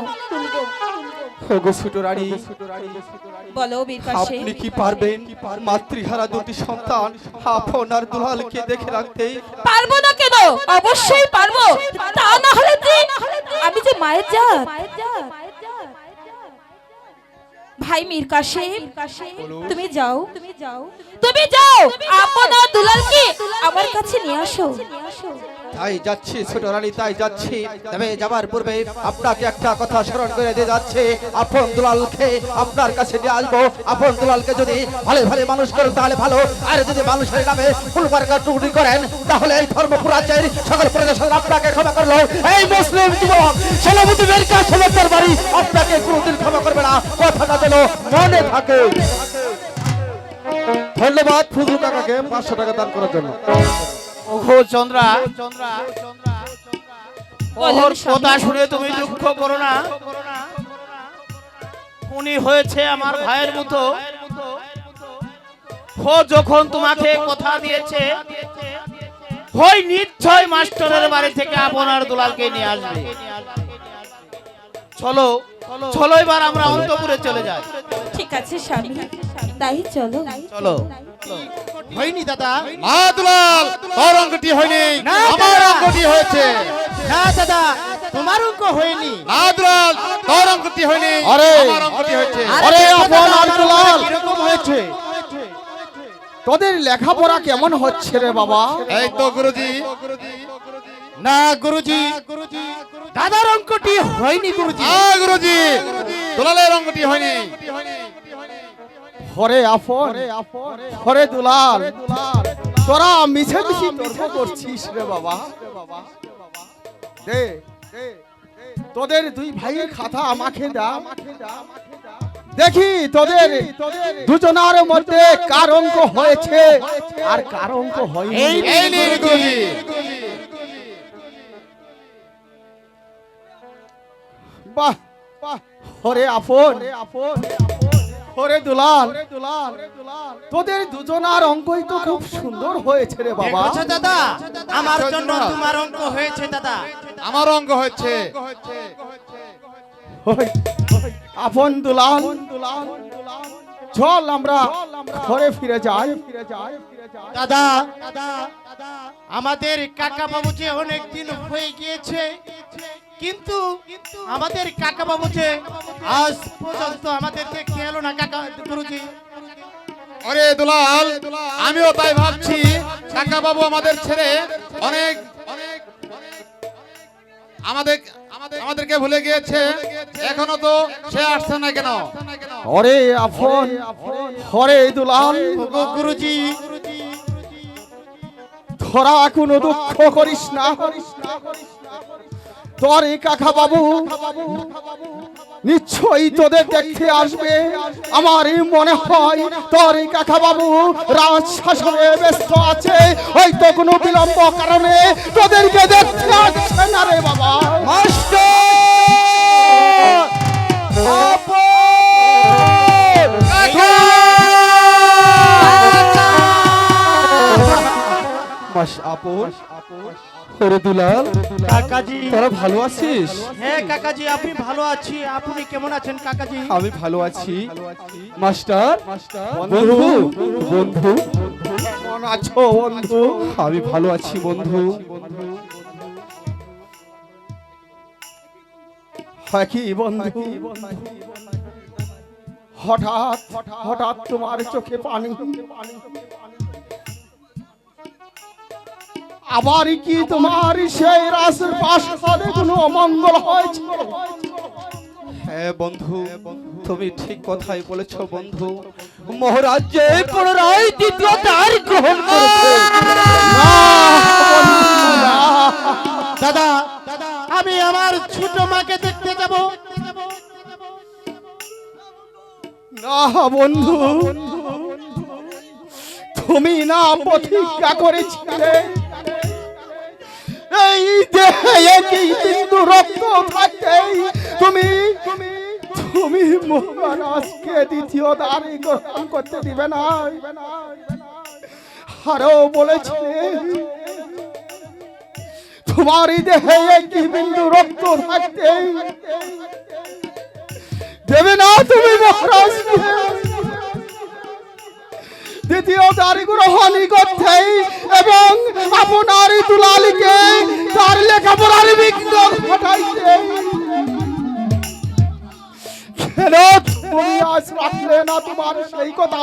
ওগো ছোট রানী, বলো মীর কাসেম, আপনি কি পারবেন মাতৃহারা দুটি সন্তান আপনার দুলালকে দেখে রাখতে? পারবো না কেন? অবশ্যই পারবো। তা না হলে যে আমি যে মায়ের জাত। ভাই মীর কাসেম, তুমি যাও আপনার দুলালকে আমার কাছে নিয়ে আসো। তাই যাচ্ছি ছোট রানী, তাই যাচ্ছি। তবে যাবার পূর্বে আপনাকে একটা কথা স্মরণ করে দিয়ে যাচ্ছে, আপন দুলালকে আপনার কাছে নিয়ে আসবো। আপন দুলালকে যদি ভালো ভালো মানুষ করেন তাহলে ভালো, আর যদি মানুষের নামে ভুল প্রকার ত্রুটি করেন তাহলে এই ধর্মপুর রাজ্যের সকল প্রজাজন আপনাকে ক্ষমা করলো। এই মুসলিম যুবক সেনাপতি মীর কাসেমের দরবারি আপনাকে কোনোদিন ক্ষমা করবে না, কথাটা যেন মনে থাকে। ধন্যবাদ ফুজু কাকাকে 500 টাকা দান করার জন্য। ওগো চন্দ্রা, ওর কথা শুনে তুমি দুঃখ করো না। উনি হয়েছে আমার ভাইয়ের মতো। ও যখন তোমাকে কথা দিয়েছে ওই নিশ্চয় মাস্টারের বাড়ি থেকে আপনার দুলালকে নিয়ে আসবে। চলো চলো এবার আমরা অন্তপুরে চলে যাই। ঠিক আছে স্বামী, তাই চলো। চলো। হয়নি দাদা, মা দুলাল তোর অঙ্কটি হয়নি, আমার অঙ্কটি হয়েছে। না দাদা, তোমার অঙ্ক হয়নি। মা দুলাল তোর অঙ্কটি হয়নি, আরে, আমার অঙ্কটি হয়েছে। আরে আপন আর দুলাল, কিরকম হয়েছে? তোদের লেখাপড়া কেমন হচ্ছে রে বাবা? এই তো গুরুজি। না গুরুজি, দাদার অঙ্কটি হয়নি গুরুজি। গুরুজি দুলালের অঙ্কটি হয়নি। হরে আপন, হরে দুলাল, তোরা মিছে মিছি তর্ক করছিস রে বাবা। দে তোদের দুই ভাইয়ের খাতা আমাকে দা, দেখি তোদের দুজনার মধ্যে কার অঙ্ক হয়েছে আর কার অঙ্ক হয়নি। এই নিন গুরুজি। বাহ, হরে আপন, হরে দুলাল, তোদের দুজনার অঙ্কই তো খুব সুন্দর হয়েছে রে বাবা। দেখেছো দাদা, আমার জন্য তোমার অঙ্ক হয়েছে দাদা। আমার অঙ্ক হয়েছে। ওই, আপন দুলাল, চল আমরা ঘরে ফিরে যাই। দাদা, আমাদের কাকা বাবু যে অনেক দিন হয়ে গিয়েছে, কিন্তু আমাদের কাকা বাবু যে আজ পর্যন্ত আমাদের দেখতে এলো না। কাকা গুরুজি, আরে দুলাল, আমিও তাই ভাবছি, কাকা বাবু আমাদের ছেড়ে অনেক আমাকে ভুলে গিয়েছে, এখনো তো সে আসছে না কেন? ওরে আপন, ওরে দুলাল, গুরুজি, তোরা কোনো দুঃখ করিস না। তোর এই কাকা বাবু নিশ্চয়ই তোদের দেখতে আসবে। আমার এই মনে হয় তোর এই কাকা বাবু রাজশাসনে ব্যস্ত আছে, হয়তো কোনো বিলম্ব কারণে তোদেরকে দেখতে আসছে না রে বাবা। আপন ওরে দুলাল, কাকাজি, তোরা ভালো আছিস? হ্যাঁ কাকাজি, আপনি ভালো আছি, আপনি কেমন আছেন কাকাজি? আমি ভালো আছি। মাস্টার, বন্ধু, বন্ধু কেমন আছো বন্ধু? আমি ভালো আছি বন্ধু। হয় কি বন্ধু, হঠাৎ হঠাৎ তোমার চোখে পানি, আবার কি তোমার সেই রাসের পাশে কোনো অমঙ্গল হয়েছে? হ্যাঁ বন্ধু, তুমি ঠিক কথাই বলেছো বন্ধু। মহারাজ যে পুনরায় দ্বিতীয় দ্বার গ্রহণ করেছে। দাদা, আমি আমার ছোট মাকে দেখতে যাব। না বন্ধু, তুমি না প্রতিজ্ঞা করেছিলে এই দেহে একই বিন্দু রক্ত থাকতেই তুমি তুমি মহারাজকে দ্বিতীয় দ্বারে গ্রহণ করতে দিবে না। আরো বলেছিলে তোমার দেহে একই বিন্দু রক্ত থাকতেই দেবে না তুমি মহারাজকে দ্বিতীয় দ্বারে গ্রহণ করতে, এবং আপনার দুলালকে তার লেখাপড়ার বিঘ্ন ঘটাইতে। কেন তুমি আজ রাখলে না তোমার সেই কথা?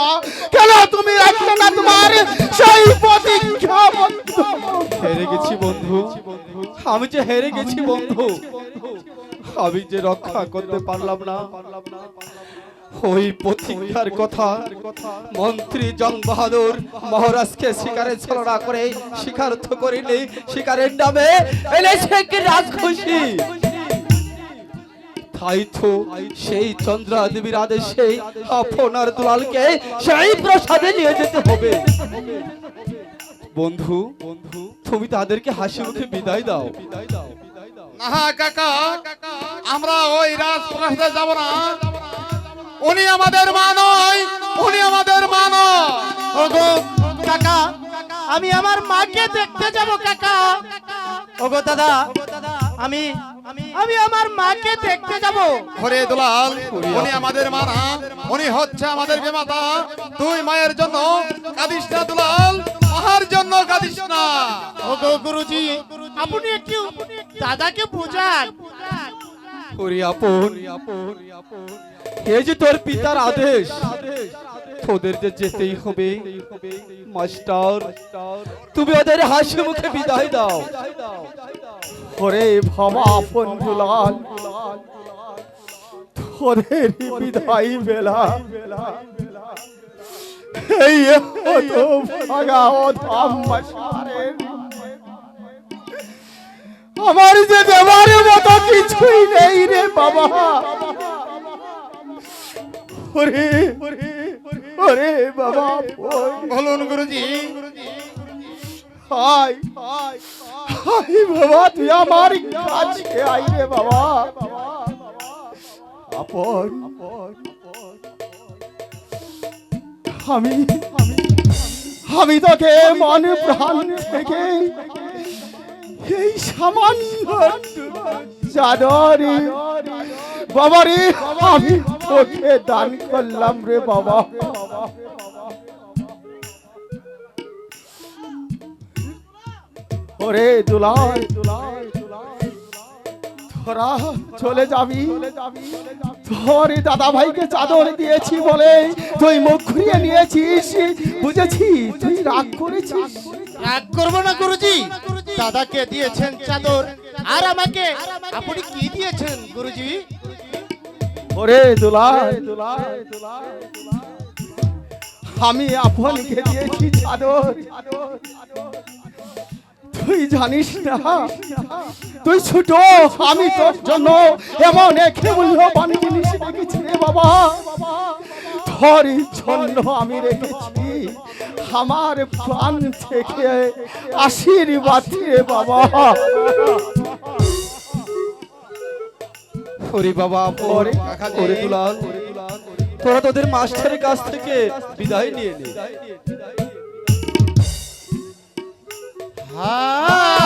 কেন তুমি রাখলে না তোমার সেই প্রতিজ্ঞা? হেরে গেছি বন্ধু, আমি যে হেরে গেছি বন্ধু। আমি যে রক্ষা করতে পারলাম না ওই প্রতিজ্ঞার কথা। মন্ত্রী জং বাহাদুর মহারাজকে শিকারে ছলনা করে শিকারত্ব করিলে শিকারের নামে এনেছে কি রাজখুশি। তাই তো সেই চন্দ্রা দেবীর আদেশে আপনার দুলালকে সেই প্রসাদে নিয়ে যেতে হবে। বন্ধু, তুমি তাদেরকে হাসি মুখে বিদায় দাও। না কাকা, আমরা ওই রাজপ্রাসাদে যাব না। উনি আমাদের মা নয়, উনি আমাদের মা নয়। ওগো কাকা, আমি আমার মাকে দেখতে যাব কাকা। ওগো দাদা, আমি আমার মাকে দেখতে যাব। ওরে দুলাল, উনি আমাদের মা না, উনি হচ্ছে আমাদের বিমাতা। তুই মায়ের জন্য কাঁদিস না দুলাল, মার জন্য কাঁদিস না। ওগো গুরুজি, আপনি একটু দাদাকে বুঝান। ওরে আপন, এই যে তোর পিতার আদেশ, তোদের যে যেতেই হবে। মাস্টার, তুমি ওদের হাসি মুখে বিদায় দাও। ওরে বাবা আপন দুলাল, তোদের বিদায় বেলা এই তো ভাগা ও ধাম মাসারের আমার যে দেবার মতো কিছুই নেই রে বাবা। ওরে ওরে বাবা, বলুন গুরুজি। হাই হাই বাবা, তুই আমার কাছে আই রে বাবা। আপন, আমি আমি তোকে মন প্রাণ থেকে এই সামান্য চাদরে বাবা রে আমি তোকে দান করলাম রে বাবা। ওরে দুলাল, তোরা চলে যাবি। তোর দাদা ভাইকে চাদর দিয়েছি বলে তুই মুখ ঘুরিয়ে নিয়েছিস, বুঝেছি তুই রাগ করেছিস। রাগ করবো না গুরুজি, দাদাকে দিয়েছেন চাদর, আর আমাকে আপনি কি দিয়েছেন গুরুজি? ওরে দুলাল, আমি আপনকে দিয়েছি চাদর। তুই জানিস না, তুই ছোট, আমি তোর জন্য এমন এক মূল্যবান জিনিস রেখেছি রে বাবা। তোর জন্য আমি রেখেছি আমার প্রাণ থেকে আশীর্বাদ রে বাবা। ওরে বাবা, ওরে ওরে দুলাল, তোরা তোদের মাস্টারের কাছ থেকে বিদায় নিয়ে নে। হ্যাঁ